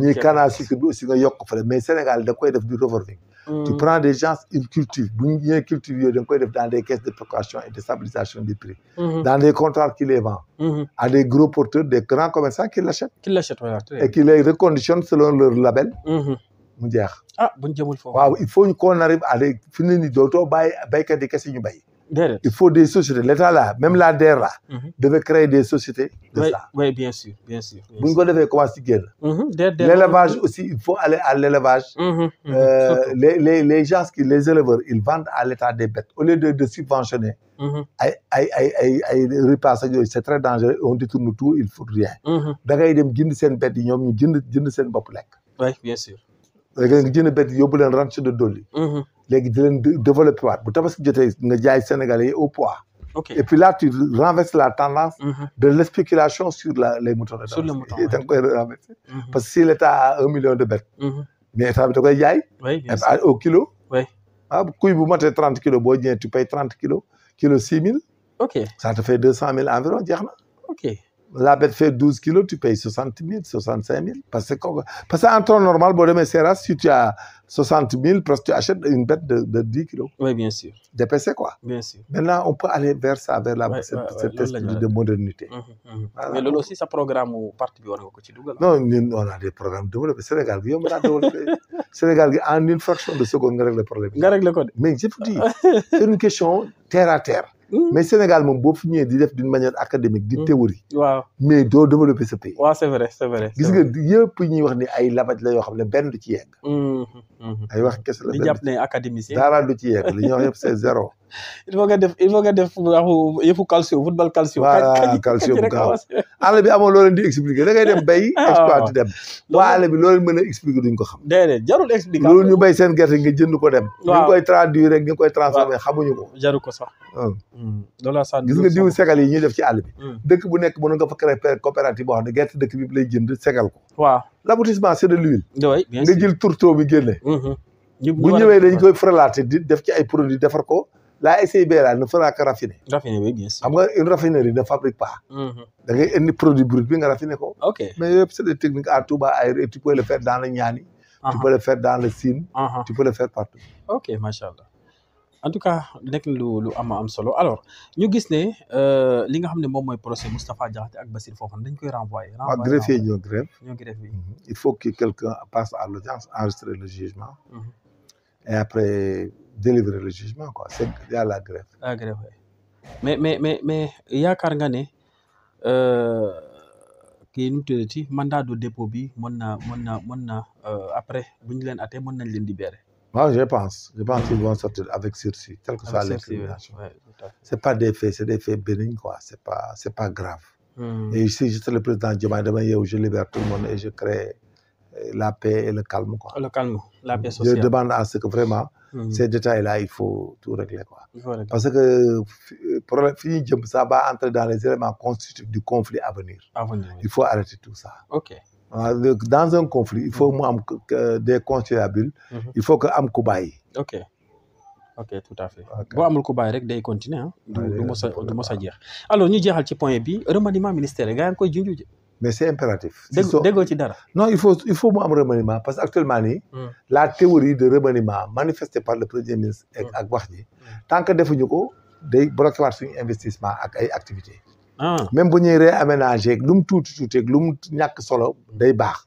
Speaker 2: ñii canne à sucre bi aussi nga yokk fële mais Sénégal da koy def du revolving. Tu prends des gens ils cultivent bu ñu cultive yooyu da nga koy def dans des caisses de précaution et de stabilisation des prix. Dans des comptoirs qui les vendent. À des gros porteurs des grands commerçants qui l'achètent.
Speaker 1: Voilà.
Speaker 2: Et qui les reconditionnent selon leur label. mu jeex.
Speaker 1: Ah buñ jëmul foofu.
Speaker 2: waaw il faut qu'on arrive à des fi mu ne nii dootoo bàyyi béykat yi kese ñu béy. Il faut des sociétés. L'État là, même la DER là, devait créer des sociétés de ça.
Speaker 1: Oui, bien sûr.
Speaker 2: Vous devez commencer l'élevage aussi, il faut aller à l'élevage. Les gens, les éleveurs, ils vendent à l'État des bêtes. Au lieu de subventionner, c'est très dangereux. On détourne tout, il ne faut rien. Da ngay dem jënd seen bêtes yi ñoom ñu jënd seen bopp lekk.
Speaker 1: Oui, bien sûr.
Speaker 2: léegi nga jënd bett yóbbu leen ranch de Doli. léegi di leen développé waat bu tabaski jotee nga jaay Sénégalais yi au poids.
Speaker 1: ok
Speaker 2: et puis là tu renverses la tendance. de l' spéculation sur les moutons de
Speaker 1: sur le mouton
Speaker 2: da nga koy renverser. parce que si l' état a 1 million de bêtes. mais état bi da koy jaay.
Speaker 1: oui bien sûr
Speaker 2: au kilo.
Speaker 1: oui
Speaker 2: ah kuy bu matee 30 kilos boo ñëwee tu payes 30 kilos kilo 6 000.
Speaker 1: ok
Speaker 2: ça te fait 200 000 environ jeex na.
Speaker 1: ok
Speaker 2: la bête fait 12 kilos tu payes 60 000 65 000 parce que en temps normal boo demee Seras si tu as 60 000 presque tu achètes une bête de 10 kilos.
Speaker 1: oui bien sûr
Speaker 2: DPC quoi.
Speaker 1: bien sûr
Speaker 2: maintenant on peut aller vers ça vers cet esprit de modernité.
Speaker 1: mais loolu aussi sa programme mu parti bi war nga ko ci dugal.
Speaker 2: non ñun on a des programmes développés Sénégal gi yomb naa développé Sénégal gi en une fraction de seconde nga régler problème bi.
Speaker 1: nga régler ko de.
Speaker 2: mais je vous dis c'est une question terre à terre. mais Sénégal moom boo fi ñëwee di def d'une manière académique di théorie.
Speaker 1: waaw
Speaker 2: mais doo développer ce pays.
Speaker 1: waaw c'est vrai c'est vrai.
Speaker 2: gis nga yëpp ñuy wax ni ay labaj la yoo xam ne benn du ci yegg. ay wax kese la
Speaker 1: di jàpp ne académicien.
Speaker 2: dara du ci yegg li ñuy wax yëpp c'est zéro.
Speaker 1: il faut nga def waxu yëfu calcio football calcio.
Speaker 2: voilà calcio bu gaaw àll bi amoo loo leen di expliquer da ngay dem bay. exploité dem waa àll bi loolu mën a expliquer duñ ko xam.
Speaker 1: déedéet jarul explication
Speaker 2: loolu ñu bay seen gerte nga jënd ko dem.
Speaker 1: waaw
Speaker 2: ñu ngi koy traduire rek ñu ngi koy transformer xamuñu ko.
Speaker 1: jaru ko sax. loolu la
Speaker 2: gis nga diwu segal yi ñuy def ci àll bi. dëkk bu nekk mën nga fa créer coopérative boo xam ne gerte dëkk bi lay jënd segal ko.
Speaker 1: waaw
Speaker 2: l'aboutissement c'est de l'huile.
Speaker 1: oui bien
Speaker 2: nga
Speaker 1: sûr
Speaker 2: jël tourteau bi génne. bu ñëwee dañ koy frelater di def ci ay produits defar ko. la SIB là ne fera que raffiner.
Speaker 1: raffiner oui bien sûr.
Speaker 2: xam nga une raffinerie ne fabrique pas. da ngay indi produit brut bi nga raffiner ko.
Speaker 1: ok
Speaker 2: mais yëpp c'est des techniques à Touba ay tu peux le faire dans le Niani. tu peux le faire dans le Sine. tu peux le faire partout. ok
Speaker 1: macha allah en tout cas nekk na lu am solo alors ñu gis ne li nga xam ne moom mooy procès Moustapha Diakhaté ak Bassirou Fofana dañ koy renvoyer.
Speaker 2: waaw greffier ñoo grève.
Speaker 1: ñoo grève bi.
Speaker 2: il faut que quelqu'un passe à l'audience enregistrer le jugement. et après délivrer le jugement quoi c'est y a la grève.
Speaker 1: la grève mais yaakaar nga ne kii nu mu tuddati mandat de dépôt bi mën na après bu ñu leen atee mën nañ leen libérer.
Speaker 2: moi je pense qu'ils vont sortir avec sursis quelle que soit l'incrimination. c'est pas des faits c'est des faits bénignes quoi c'est pas grave. et si j'étais le président Diomaye dama yeewu je libère tout le monde et je crée la paix et le calme quoi.
Speaker 1: le calme la paix sociale.
Speaker 2: je demande à ce que vraiment. ces détails-là il faut tout régler quoi. parce que problème fi ñuy jëm ça va entrer dans les éléments constitutifs du conflit à venir. il faut arrêter tout ça.
Speaker 1: ok
Speaker 2: dans un conflit il faut mu am des conciliabules. il faut que am ku bàyyi.
Speaker 1: ok tout à fait boo amul ku bàyyi rek day continuer ah. du mos a jeex. alors ñu jeexal ci point bi remaniement ministériel gars yi koy junj.
Speaker 2: mais c'est impératif.
Speaker 1: déggoo ci dara.
Speaker 2: non il faut mu am remaniement parce que actuellement nii. la théorie de remaniement manifestée par le premier ministre. ak wax ji tant que defuñu ko day bloqué waat suñu investissement ak ay activités. même bu ñuy réaménager lu mu tuuti lu mu ñàkk solo day baax.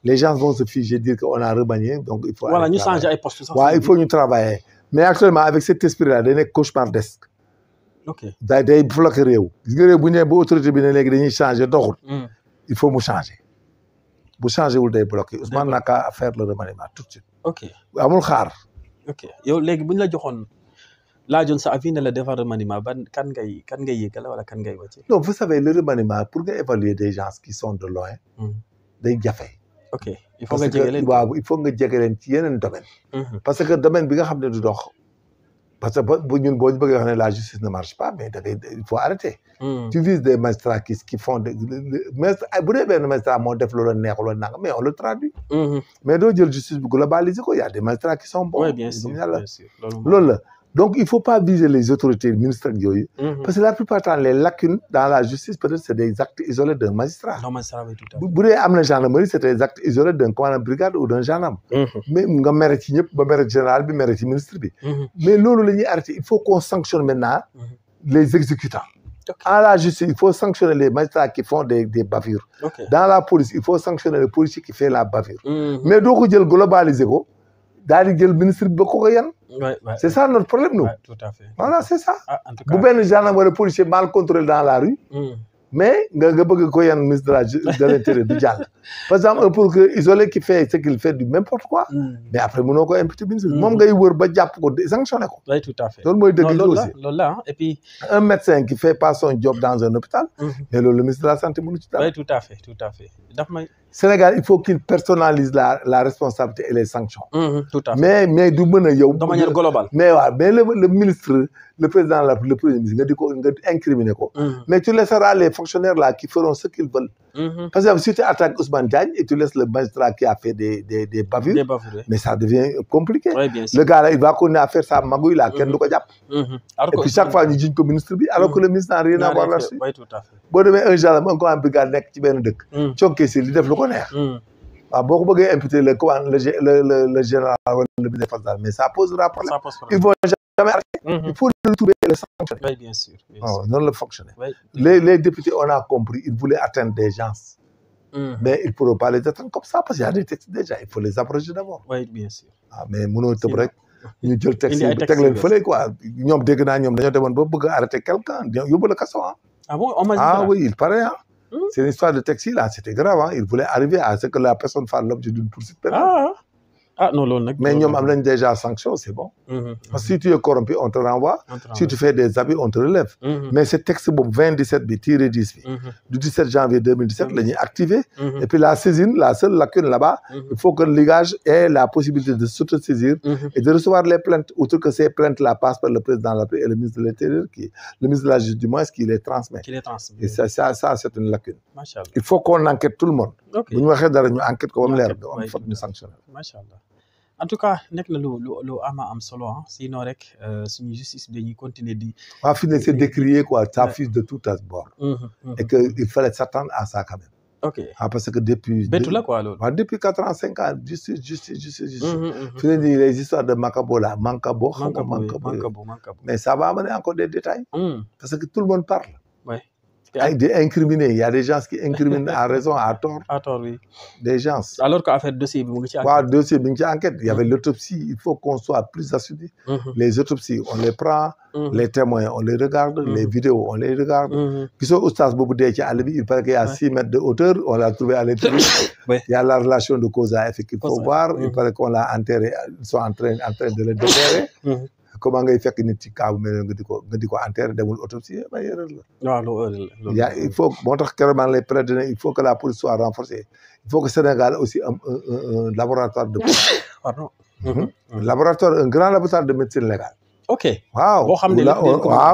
Speaker 2: les gens vont se figer dire que on a remanié donc il faut.
Speaker 1: voilà ñu changer ay postes sax.
Speaker 2: waaw il faut ñu travailler mais actuellement avec cet esprit là day nekk cauchemardesque.
Speaker 1: ok
Speaker 2: day bloqué réew. gis nga réew bu ñu nee ba autorité bi ne léegi dañuy changer doxul. il faut mu changer bu changer wul day bloqué Ousmane n'a qu'à faire le remaniement tout de suite. ok amul xaar.
Speaker 1: ok yow léegi bu ñu la joxoon laajoon sa avis ne la defar remaniement ban kan ngay yëgal wala kan ngay wàcce.
Speaker 2: non vous savez le remaniement pour nga évaluer des gens qui sont de loin. day jafe.
Speaker 1: ok il faut nga jege leen
Speaker 2: waaw il faut nga jege leen ci yeneen domaine. parce que domaine bi nga xam ne du dox. parce que boo ñu bëggee wax ne la justice ne marche pas mais il faut arrêter. tu vises des magistrats qui font des bu dee benn magistrat moo def loola neexul wala nanga mais on le traduit. mais doo jël justice bu globaliser ko y a des magistrats qui sont bons.
Speaker 1: oui bien sûr
Speaker 2: loolu la donc il faut pas viser les autorités ministres ak yooyu. parce que la plupart du temps les lacunes dans la justice peut-être c'est des actes isolés d'un magistrat. bu dee am na gendarmerie c'est des actes isolés d'un commandant de brigade ou d'un gendarme. mais nga mere ci ñëpp ba mere ci général bi mere ci ministre bi. mais loolu la ñuy arrêter il faut qu'on sanctionne maintenant les exécutants. En la justice, il faut sanctionner les magistrats qui font des bavures. Dans la police, il faut sanctionner le policier qui fait la bavure. Mais doo ko jël globaliser ko daal di jël ministre bi ba ko yan. c'est ça notre problème nous.
Speaker 1: tout à fait
Speaker 2: voilà c'est ça. bu benn gendarme wala policier mal contrôlé dans la rue. mais nga bëgg ko yan ministre de l'intérieur du jàll. par exemple un procureur isolé qui fait ce qu'il fait du n'importe quoi. mais après mënoo ko imputer ministre moom ngay wër ba jàpp ko sanctionné ko.
Speaker 1: oui tout à fait
Speaker 2: loolu mooy dëgg
Speaker 1: loolu
Speaker 2: aussi
Speaker 1: loolu la et puis.
Speaker 2: un médecin qui fait pas son job dans un hôpital. mais loolu le ministre de la santé mënu ci dara.
Speaker 1: oui tout à fait daf may.
Speaker 2: Sénégal il faut qu'il personnalise la responsabilité et les sanctions.
Speaker 1: Tout à fait
Speaker 2: mais du mën a yow.
Speaker 1: de manière globale.
Speaker 2: mais waaw mais le ministre le président le premier ministre nga incriminer ko. mais tu laisseras les fonctionnaires là qui feront ce qu'ils veulent. Par exemple si tu attaques Ousmane Diagne et tu laisses le magistrat qui a fait des bavures.
Speaker 1: Des bavures.
Speaker 2: mais ça devient compliqué.
Speaker 1: Oui, bien sûr.
Speaker 2: Le gars là il va continuer à faire sa magouille là kenn du ko jàpp. et puis chaque fois ñu jiñ ko ministre bi alors que le ministre n'a rien à voir là-dessus.
Speaker 1: Oui, tout à fait.
Speaker 2: boo demee un gendarme un commandant brigade nekk ci benn dëkk. cokkee si li def lu ko neex. waaw boo ko bëggee imputer le général wala le ministre des forces armées mais ça posera problème. Ils vont jamais arrêter. Il faut le trouver et le sanctionner.
Speaker 1: Oui, bien sûr.
Speaker 2: Non le fonctionner.
Speaker 1: Oui.
Speaker 2: Les députés on a compris ils voulaient atteindre des gens. mais ils ne pourront pas les atteindre comme ça parce qu'il y a des textes déjà il faut les abroger d'abord.
Speaker 1: Oui, bien sûr.
Speaker 2: mais mënoo tëb rek. ñu jël texte yi teg leen fële quoi ñoom dégg naa ñoom dañoo demoon ba bëgg a arrêter quelqu'un yóbbu la kaso
Speaker 1: Ah bon, on m'a dit
Speaker 2: oui il paraît c'est une histoire de taxi là c'était grave il voulait arriver à ce que la personne fasse l'objet d'une poursuite pénale.
Speaker 1: Non loolu nag.
Speaker 2: mais ñoom am nañ déjà sanction c'est bon. parce que si tu es corrompu on te renvoie. Si tu fais des abus on te relève. mais ce texte boobu 2017 bi tiré 10 bi. du 17 janvier 2017 la ñuy activé. et puis la saisine la seule lacune là-bas. il faut que le ligage ait la possibilité de s'autosaisir. et de recevoir les plaintes outre que ces plaintes là passent par le président de la République et le ministre de l'Intérieur le ministre de la Justice du moins qui les transmet. et ça c'est une lacune.
Speaker 1: Macha Allah.
Speaker 2: il faut qu'on enquête tout le monde.
Speaker 1: ok
Speaker 2: bu ñu waxee dara ñu enquête ko ba mu leer am foog ñu sanctionner.
Speaker 1: macha allah en tout cas nekk na lu am solo sinon rek suñu justice bi dañuy continuer di.
Speaker 2: waaw fi ne c'est décrié quoi ça fuse de tout bord. et que il fallait s'attendre à ça quand même.
Speaker 1: ok
Speaker 2: parce que depuis.
Speaker 1: bettu la quoi loolu.
Speaker 2: waaw depuis 4 ans 5 ans justice. fi ne nii les histoires de Mancabo là Mancabo. mais ça va amener encore des détails. parce que tout le monde parle.
Speaker 1: oui.
Speaker 2: Des incriminés il y a des gens qui incriminent à raison à tort.
Speaker 1: à tort oui.
Speaker 2: des gens.
Speaker 1: alors que affaire dossier bi mu ngi ci enquête.
Speaker 2: waaw dossier bi mu ngi ci enquête il y avait l'autopsie il faut qu'on soit plus assidu. les autopsies on les prend. les témoins on les regarde. les vidéos on les regarde. gisoo oustaz boobu dee ci àll bi il paraît qu'il y a 6 mètres de hauteur on l'a trouvé à l'intérieur. il y a la relation de cause à effet qu'il faut voir. il paraît qu'on l'a enterré ils sont en train de le déterrer. comment ngay fekk nit ci cas bu mel ne nga di ko enterrer demul autopsie ba erreur la.
Speaker 1: waaw loolu
Speaker 2: il faut moo tax keroog maa ngi lay plaider il faut que la police soit renforcée il faut que Sénégal aussi un laboratoire de.
Speaker 1: pardon.
Speaker 2: laboratoire un grand laboratoire de médecine légale.
Speaker 1: ok.
Speaker 2: waaw
Speaker 1: boo xam ne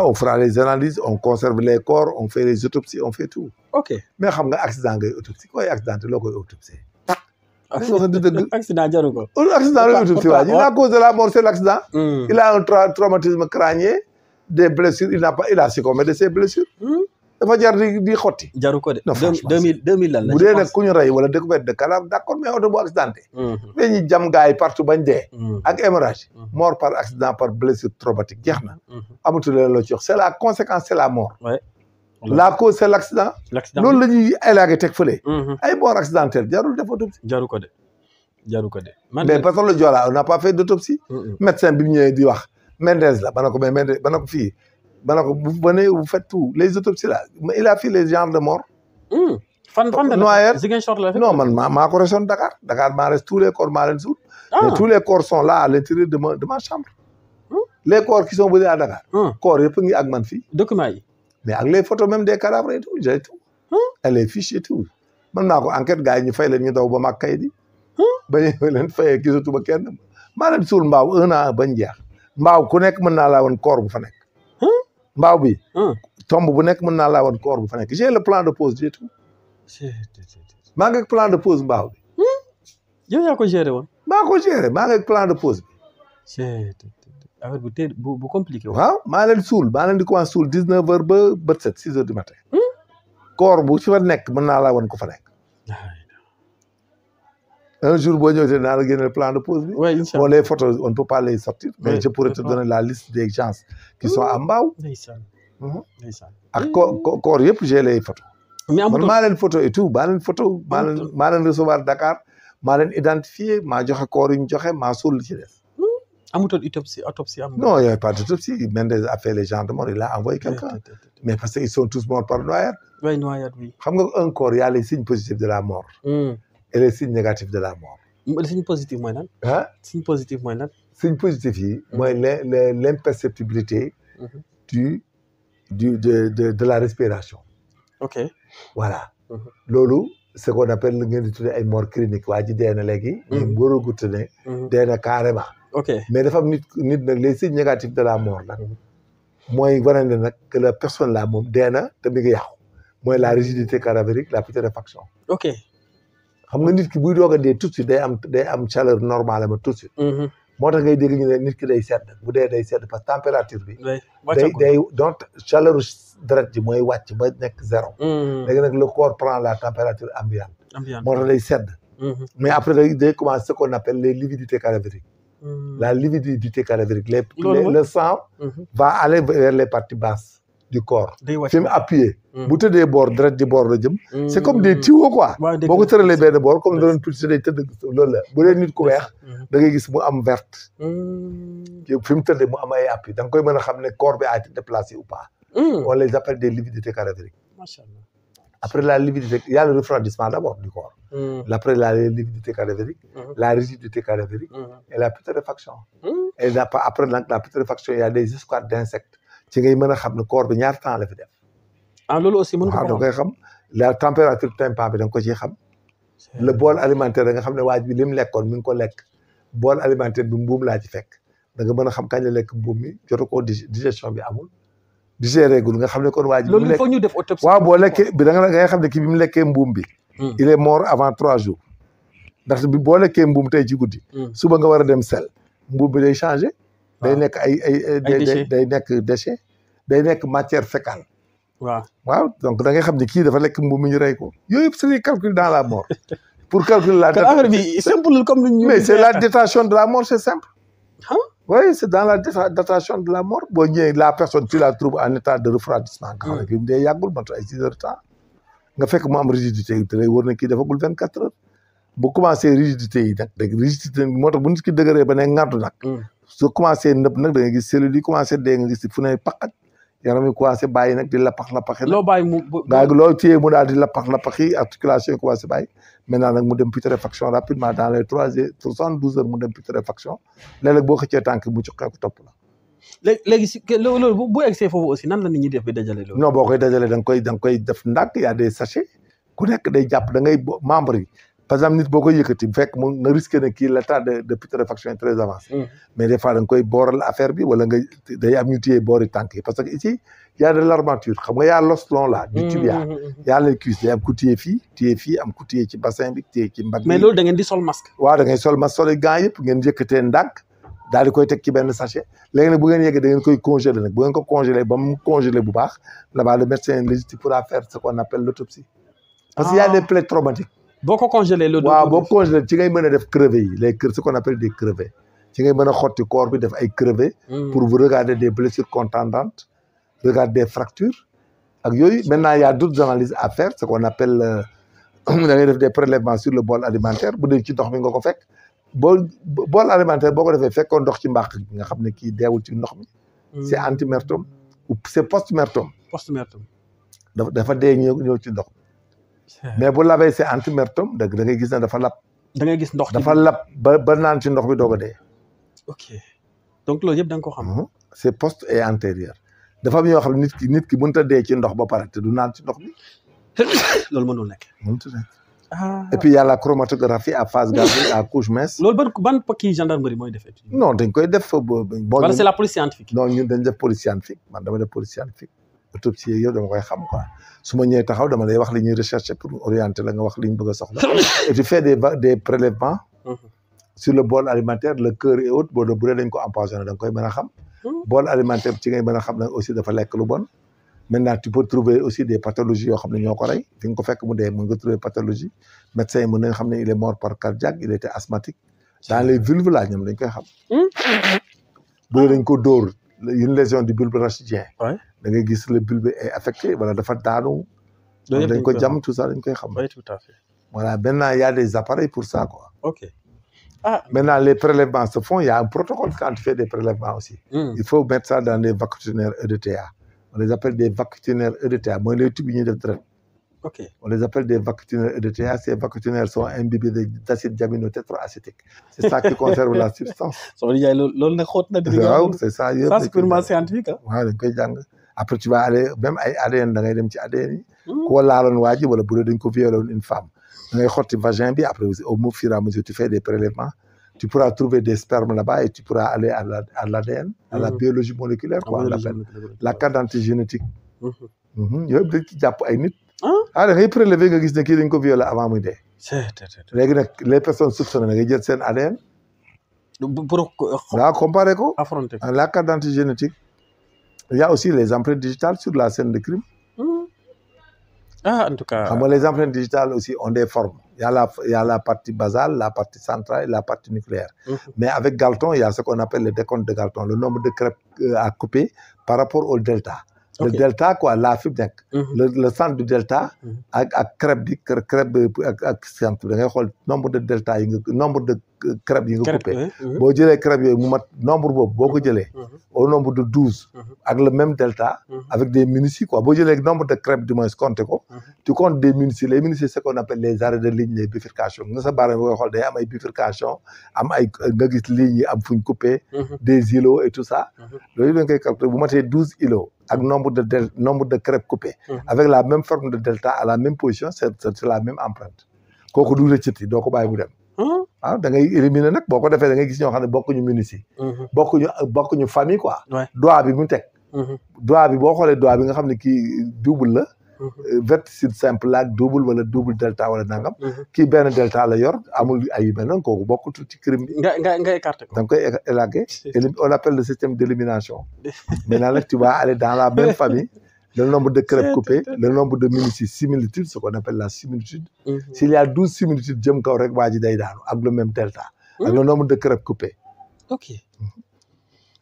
Speaker 2: on fera les analyses on conserve les corps on fait les autopsies on fait tout.
Speaker 1: ok
Speaker 2: mais xam nga accident ngay autopsie koy accidenté loo koy autopsie.
Speaker 1: accident jaru ko.
Speaker 2: accident la autopsie waa ji la cause de la mort c'est l'accident. il a un traumatisme crânien des blessures il a succombé de ses blessures. dafa jar di xotti.
Speaker 1: jaru ko de.
Speaker 2: non franchement
Speaker 1: 2000 lan la.
Speaker 2: bu dee nag ku ñu rey wala découverte de cadavre d'accord mais oto bu accidenté. dañuy jam gars yi partout bañ dee. ak hémorragie. mort par accident par blessure traumatique jeex na. amatul leen loo ci wax c'est la conséquence c'est la mort. la cause c'est l'accident. loolu la ñuy élagué teg fële. ay mort accidentelle jarul def autopsie.
Speaker 1: jaru ko de.
Speaker 2: mais parce que le Joola on n'a pas fait d'autopsie. médecin bi mu ñëwee di wax Mendez la ba na ko mais Mendez ba na ko fii. vous venez vous faites tout les autopsies là il a fait les genres de mort.
Speaker 1: fan
Speaker 2: Noailles
Speaker 1: Ziguinchor la
Speaker 2: non man maa ko resoon Dakar maa res tous les corps maa leen suul. mais tous les corps sont là à l'intérieur de ma chambre. les corps qui sont venus à Dakar. corps yëpp ngi ak man fii.
Speaker 1: documents yi.
Speaker 2: mais ak les photos même des cadavres et tout j'ai tout. et les fichiers tout. man naa ko enquête gars yi ñu fay leen ñu daw ba mag kay di. ba ñu leen fayee gisatu ba kenn maa leen suul mbaaw 1 an bañ jeex mbaaw ku nekk mën naa laa woon corps bu fa nekk. mbaaw bi. tomb bu nekk mën naa laa woon corps bu fa nekk j'ai le plan de pose j'ai tout. maa ngi ak plan de pose mbaaw bi.
Speaker 1: yow yaa ko géré woon.
Speaker 2: maa ko géré maa ngi ak plan de pose bi.
Speaker 1: affaire bu compliqué woon.
Speaker 2: waaw maa leen suul maa leen di commencé suul 19h ba bët set 6h du matin. corps bu ci fa nekk mën naa laa woon ko fa nekk. un jour boo ñëwee naa la génne plan de pose bi.
Speaker 1: oui incha
Speaker 2: bon les photos on ne peut pas les sortir. mais je pourrais te donner la liste des gens qui sont à Mbao.
Speaker 1: ndeysaan.
Speaker 2: ak corps yëpp j'ai les photos.
Speaker 1: mais
Speaker 2: man maa leen photo et tout maa leen photo maa leen recevoir Dakar maa leen identifié maa joxe corps yi ñu joxe maa suul ci des.
Speaker 1: amutoon autopsie am.
Speaker 2: non il y avait pas d'autopsie Mendez a fait les gens de mort il a envoyé quelqu'un mais parce que ils sont tous morts par noyade.
Speaker 1: oui noyade oui.
Speaker 2: xam nga un corps y a les signes positifs de la mort. et les signes négatifs de la mort.
Speaker 1: le signe positif mooy lan.
Speaker 2: ah
Speaker 1: signe positif mooy lan.
Speaker 2: signe positif yi. mooy l'imperceptibilité de la respiration.
Speaker 1: ok
Speaker 2: voilà. loolu ce qu'on appelle ngeen di tuddee ay mort clinique waa ji dee na léegi. wóoragut ne. dee na carrément.
Speaker 1: ok
Speaker 2: mais dafa am nit nag les signes négatifs de la mort nag. mooy wane ne nag que la personne là moom dee na te mi ngi yàqu. mooy la rigidité cadavérique la putréfaction.
Speaker 1: ok
Speaker 2: xam nga nit ki buy doog a dee tout de suite day am chaleur normale ma tout de suite. moo tax ngay dégg ñu ne nit ki day sedd bu dee day sedd parce que température bi. day donc chaleur deret ji mooy wàcc ba nekk zéro. léegi nag le corps prend la température ambiante. moo tax day sedd. mais après day commencer ce qu'on appelle les lividités cadavériques. la lividité cadavérique le sang. va aller vers les parties basses du corps. fi mu appuyé. bu tëddee boor deret ji boor la jëm. c'est comme des tuyaux quoi. boo ko tëralee benn boor comme doon tuuti day tëdd loolu la bu dee nit ku weex. da ngay gis mu am verte. fi mu tëddee mu am ay appui da nga koy mën a xam ne corps bi a été déplacé ou pas. on les appelle des lividités cadavériques.
Speaker 1: Machallah.
Speaker 2: Après la lividité, il y a le refroidissement d'abord du corps. Après la lividité cadavérique, la rigidité cadavérique et la putréfaction. Et après la putréfaction, il y a des escouades d'insectes. ci ngay mën a xam ne corps bi ñaar temps la fi def.
Speaker 1: ah loolu aussi mën nga ko
Speaker 2: xam la température tempa bi da nga ko ciy xam. le bol alimentaire da nga xam ne waaj bi li mu lekkoon mi ngi ko lekk. bol alimentaire bi mbuum laa ci fekk da nga mën a xam kañ la lekk mbuum mi jotu ko digestion bi amul. digéré gul nga xam ne kon waaj bi.
Speaker 1: loolu il faut ñu def autopsie.
Speaker 2: waaw boo lekkee bi da nga xam ne kii bi mu lekkee mbuum bi. il est mort avant 3 jours. ndax bi boo lekkee mbuum tey ci guddi. suba nga war a dem sel. mbuum bi day changé. day nekk day nekk déchet day nekk matière fécale. waaw donc da ngay xam ne kii dafa lekk mbuum mi ñu rey ko yooyu yëpp c'est des calculs dans la mort. pour calculer la
Speaker 1: affaire bi simple comme ni
Speaker 2: mais c'est la datation de la mort c'est simple. oui c'est dans la datation de la mort boo ñëwee la personne tu la trouves en état de refroidissement. nga xam ne kii day yàggul matu ay 6 heures de temps. nga fekk mu am rigidité yi te lay wër na kii dafagul 24 heures. bu commencé rigidité yi nag dégg rigidité moo tax bu nit ki dëgëree ba ne ŋàddu nag. su commencé nëb nag da ngay gis cellules yi commencé dee nga gis fu ne paqat yaram yi commencé bàyyi nag di lapax-lapaxi.
Speaker 1: loo bàyyi mu
Speaker 2: loo téye mu daal di lapax-lapaxi articulation yi commencé bàyyi. maintenant nag mu dem putréfaction rapidement dans les 72 heures mu dem putréfaction léeg-léeg boo xëccee tànk mu jox ko topp la.
Speaker 1: léegi si loolu bu egsee foofu aussi nan la nit ñi def bi dajale loolu.
Speaker 2: non boo koy dajale da nga koy def ndànk y a des sachets ku nekk day jàpp da ngay membre yi. par exemple nit boo koy yëkkati fekk mu nga risqué ne kii l'état de putréfaction est très avancé. mais des fois da nga koy booral affaire bi wala nga day am ñu téye boori tànk yi parce que ici y a de l'armature xam nga y a l'os long là du tibia y a les cuisses day am ku téye fii am ku téye ci bassin bi téye ci mbagg.
Speaker 1: mais loolu da ngeen di sol masque.
Speaker 2: waaw da ngay sol masque sol gants yëpp ngeen yëkkatee ndànk daal di koy teg ci benn sachet léegi nag bu ngeen yeggee da ngeen koy congeler nag bu ngeen ko congeler ba mu congeler bu baax là-bas le médecin légitime pourra faire ce qu'on appelle l'autopsie. parce qu'il y a des plaies traumatiques.
Speaker 1: boo ko congelé loolu.
Speaker 2: waaw boo ko congelé ci ngay mën a def crevés yi ce qu'on appelle des crevés ci ngay mën a xotti corps bi def ay crevés. pour vous regarder des blessures contendantes regarder des fractures ak yooyu maintenant il y a d'autres analyses à faire ce qu'on appelle da ngay def des prélèvements sur le bol alimentaire bu dee ci ndox mi nga ko fekk bol alimentaire boo ko defee fekkoon ndox ci mbàq nga xam ne kii deewul ci ndox mi. c'est antemertum ou c'est postmertum. dafa dee ñëw ci ndox. mais bu labee c'est antemertum da ngay gis ne dafa lab.
Speaker 1: da ngay gis ndox
Speaker 2: dafa lab ba naan ci ndox bi doog a dee.
Speaker 1: ok donc loolu yëpp da nga ko xam.
Speaker 2: c'est post et antérieur. dafa am yoo xam ne nit ki mënut a dee ci ndox ba pare te du naan ci ndox bi.
Speaker 1: loolu mënul nekk.
Speaker 2: et puis y a la chromatographie à phase gazée à couche mince.
Speaker 1: loolu ban kii gendarmerie mooy def étude.
Speaker 2: non dañ koy def.
Speaker 1: wala c'est la police scientifique.
Speaker 2: non ñun dañ def police scientifique man dama def police scientifique. autopsie yow dama koy xam quoi su ma ñëwee taxaw dama lay wax li ñuy rechercher pour orienter la nga wax li ñu bëgg a soxla. et tu fais des prélèvements. sur le bol alimentaire le cœur et autres bu dee dañ ko empoisonné da nga koy mën a xam. bol alimentaire ci ngay mën a xam ne aussi dafa lekk lu bon. maintenant tu peux trouver aussi des pathologies yoo xam ne ñoo ko rey fi nga ko fekk mu dee mën nga trouver pathologie médecin yi mën nañ xam ne il est mort par cardiaque il était asthmatique dans les vulves là ñoom dañ koy xam. bu dee dañ ko dóor une lésion du bulbe rachidien. da ngay gis le bulbe est affecté wala dafa daanu. dañ ko jam tout ça dañ koy xam.
Speaker 1: oui tout à fait.
Speaker 2: voilà maintenant il y a des appareils pour ça quoi.
Speaker 1: ok
Speaker 2: maintenant les prélèvements se font il y a un protocole quand tu fais des prélèvements aussi. il faut mettre ça dans des vacuotuneurs EDTA. on les appelle des vacuotuneurs EDTA mooy les tubes yi ñuy def deret.
Speaker 1: ok
Speaker 2: on les appelle des vacuotuneurs EDTA ces vacuotuneurs sont imbibés d'acide diaminotétroacétique. c'est ça qui conserve la substance.
Speaker 1: soo di jaay loolu nag xóot na.
Speaker 2: waaw c'est ça yëpp
Speaker 1: ça c'est purement scientifique ah.
Speaker 2: waaw dañ koy jàng après tu vas aller même ay ADN da ngay dem ci ADN yi. ku ko laaloon waa ji wala bu dee dañ ko violé woon une femme da ngay xotti vagin bi après au fur et à mesure tu fais des prélèvements tu pourras trouver des spermes là-bas et tu pourras aller à l'ADN à la biologie moléculaire quoi on appelle la carte d'identité génétique yooyu dañ ci jàpp ay nit da ngay prélever nga gis ne kii dañ ko violé avant muy dee léegi nag les personnes soupçonnées da ngay jël seen ADN
Speaker 1: pour
Speaker 2: comparer ko
Speaker 1: affronter
Speaker 2: la carte d'identité génétique il y a aussi les empreintes digitales sur la scène de crime
Speaker 1: en tout cas
Speaker 2: xam nga les empreintes digitales aussi ont des formes il y a la partie basale la partie centrale et la partie nucléaire mais avec Galton il y a ce qu'on appelle le décompte de Galton le nombre de crêpes à couper par rapport au delta le delta quoi la fi nekk le centre du delta ak crêpe bi ak centre da ngay xool nombre de delta yi nga nombre de crêpes yi nga coupé boo jëlee crêpes yooyu mu mat nombre boobu boo ko jëlee au nombre de 12 ak le même delta avec des minuties quoi boo jëlee nombre de crêpes du moins compté ko tu comptes des minuties les minuties c'est ce qu'on appelle les arrêts de ligne les bifurcations nga sa baaraam boo xool day am ay bifurcation am ay nga gis lignes yi am fuñ coupé des îlots et tout ça loolu dañ koy calculer bu matee 12 îlots ak nombre de crêpes coupées avec la même forme de delta à la même position c'est la même empreinte kooku du rëccati doo ko bàyyi mu dem waaw da ngay éliminer nag boo ko defee da ngay gis ñoo xam ne bokkuñu minutie bokkuñu famille quoi doigt bi mu teg doigt bi boo xoolee doigt bi nga xam ne kii double la verticille simple la ak double wala double delta wala nangam kii benn delta la yor amul ay yu mel noonu kooku bokkul ci crime bi
Speaker 1: nga écarté ko
Speaker 2: da nga koy élaguer on appelle le système d'élimination maintenant nag tu vas aller dans la même famille le nombre de crêpes coupées le nombre de minuties similitude ce qu'on appelle la similitude s'il y a 12 similitudes jëm kaw rek waa ji day daanu ak le même delta ak le nombre de crêpes coupées
Speaker 1: ok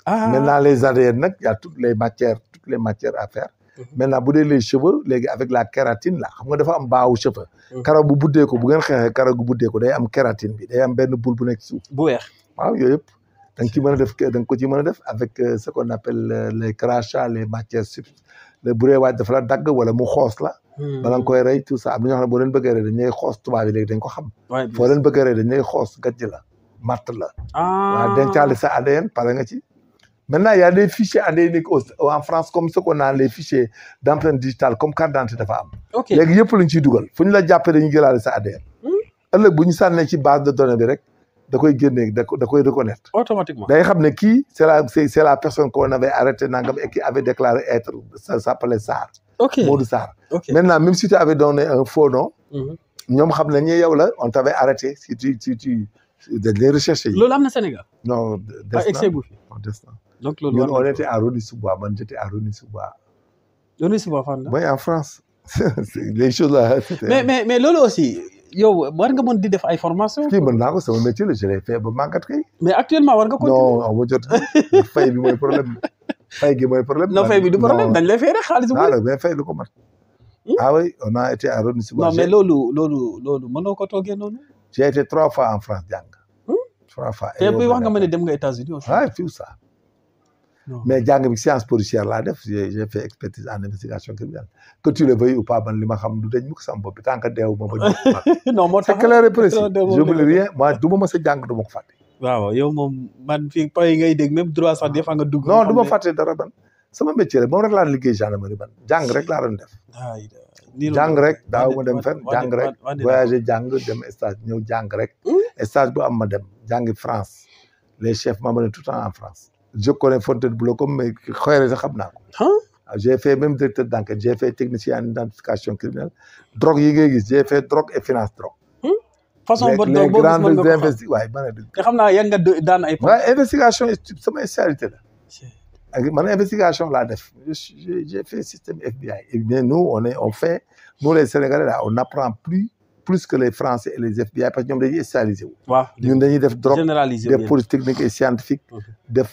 Speaker 2: maintenant les ADN nag y a toutes les matières à faire maintenant bu dee les cheveux léegi avec la kératine là xam nga dafa am baawu cheveux karaw bu buddee ko bu ngeen xeexee karaw gu buddee ko day am kératine bi day am benn boule bu nekk suuf
Speaker 1: bu weex
Speaker 2: waaw yooyu yëpp da nga ci mën a def da nga ko ci mën a def avec ce qu'on appelle les crachats les matières bu dee waaj dafa la dagg wala mu xoos la bala nga koy rey tout ça am na ñoo xam ne boo leen bëggee rey dañ lay xoos tubaab yi léegi dañ ko xam foo leen bëggee rey dañ lay xoos gàjj la matt la waaw dencaale sa ADN pare nga ci maintenant il y a des fichiers ADN en France comme ce qu'on a les fichiers d'empreinte digitale comme carte d'identité dafa am léegi yëpp lañ ciy dugal fu ñu la jàppee dañuy jëlaale sa ADN ëllëg bu ñu sànnee ci base de données bi rek da koy génne da koy reconnaître
Speaker 1: automatiquement
Speaker 2: day xam ne kii c'est la personne qu'on avait arrêté nangam et qui avait déclaré être ça s'appelait Sarr Modou Sarr maintenant même si tu avais donné un faux nom ñoom xam nañ ne yow la on t'avait arrêté si tu dañ lay recherché yi
Speaker 1: loolu am na Sénégal
Speaker 2: non des na
Speaker 1: donc loolu
Speaker 2: ñun on était à Rony-sous-Bois man j'étais à Rony-sous-Bois
Speaker 1: Rony-sous-Bois fan la
Speaker 2: oui en France les choses là
Speaker 1: mais loolu aussi yow war nga mën di def ay formation
Speaker 2: kii mën naa ko sama métier la je l'ai fait ba màggat kay
Speaker 1: mais actuellement war nga continuer
Speaker 2: non ma jot fay bi mooy problème fay gi mooy problème
Speaker 1: non fay bi du problème dañ lay fay rek xaalis bu
Speaker 2: mais fay lu ko mat ah oui on a été à Rony-sous-Bois
Speaker 1: non mais loolu mënoo ko toogee noonu
Speaker 2: j'ai été 3 fois en France jàng 3 fois
Speaker 1: te bi wax nga ma ne dem nga États-Unis aussi
Speaker 2: tout ça mais jàng bi science policière laa def j'ai fait expertise en investigation criminelle que tu le veuilles ou pas man li ma xam du dañ mukk sama bopp bi tant que deewu ma ba
Speaker 1: non moo tax
Speaker 2: c'est clair et précis j'oublie rien moi du ma mës a jàng du ma ko fàtte
Speaker 1: waaw yow moom man fii pay ngay dégg même droit sax des fois nga dugg
Speaker 2: non du ma fàtte dara ban sama métier rek moom rek laa liggéey gendarmerie ban jàng rek laa doon def jàng rek daaw ma dem fenn jàng rek voyager jàng dem stage ñëw jàng rek stage bu am ma dem jàngi France les chefs m'amenaient tout le temps en France je connais Fontainebleau comme mais xëy sax xam naa ko j'ai fait même directeur d'enquête j'ai fait technicien en identification criminelle drogue yi ngay gis j'ai fait drogue et finance drogue
Speaker 1: façon boo
Speaker 2: les grandes investigations waaye ma ne
Speaker 1: nga xam naa yaa nga daan ay
Speaker 2: waaye investigation sama spécialité la man investigation laa def j'ai fait système FBI et bien nous les Sénégalais là on apprend plus que les Français et les FBI parce que ñoom dañuy spécialisé wu ñun dañuy def drogue def police technique et scientifique def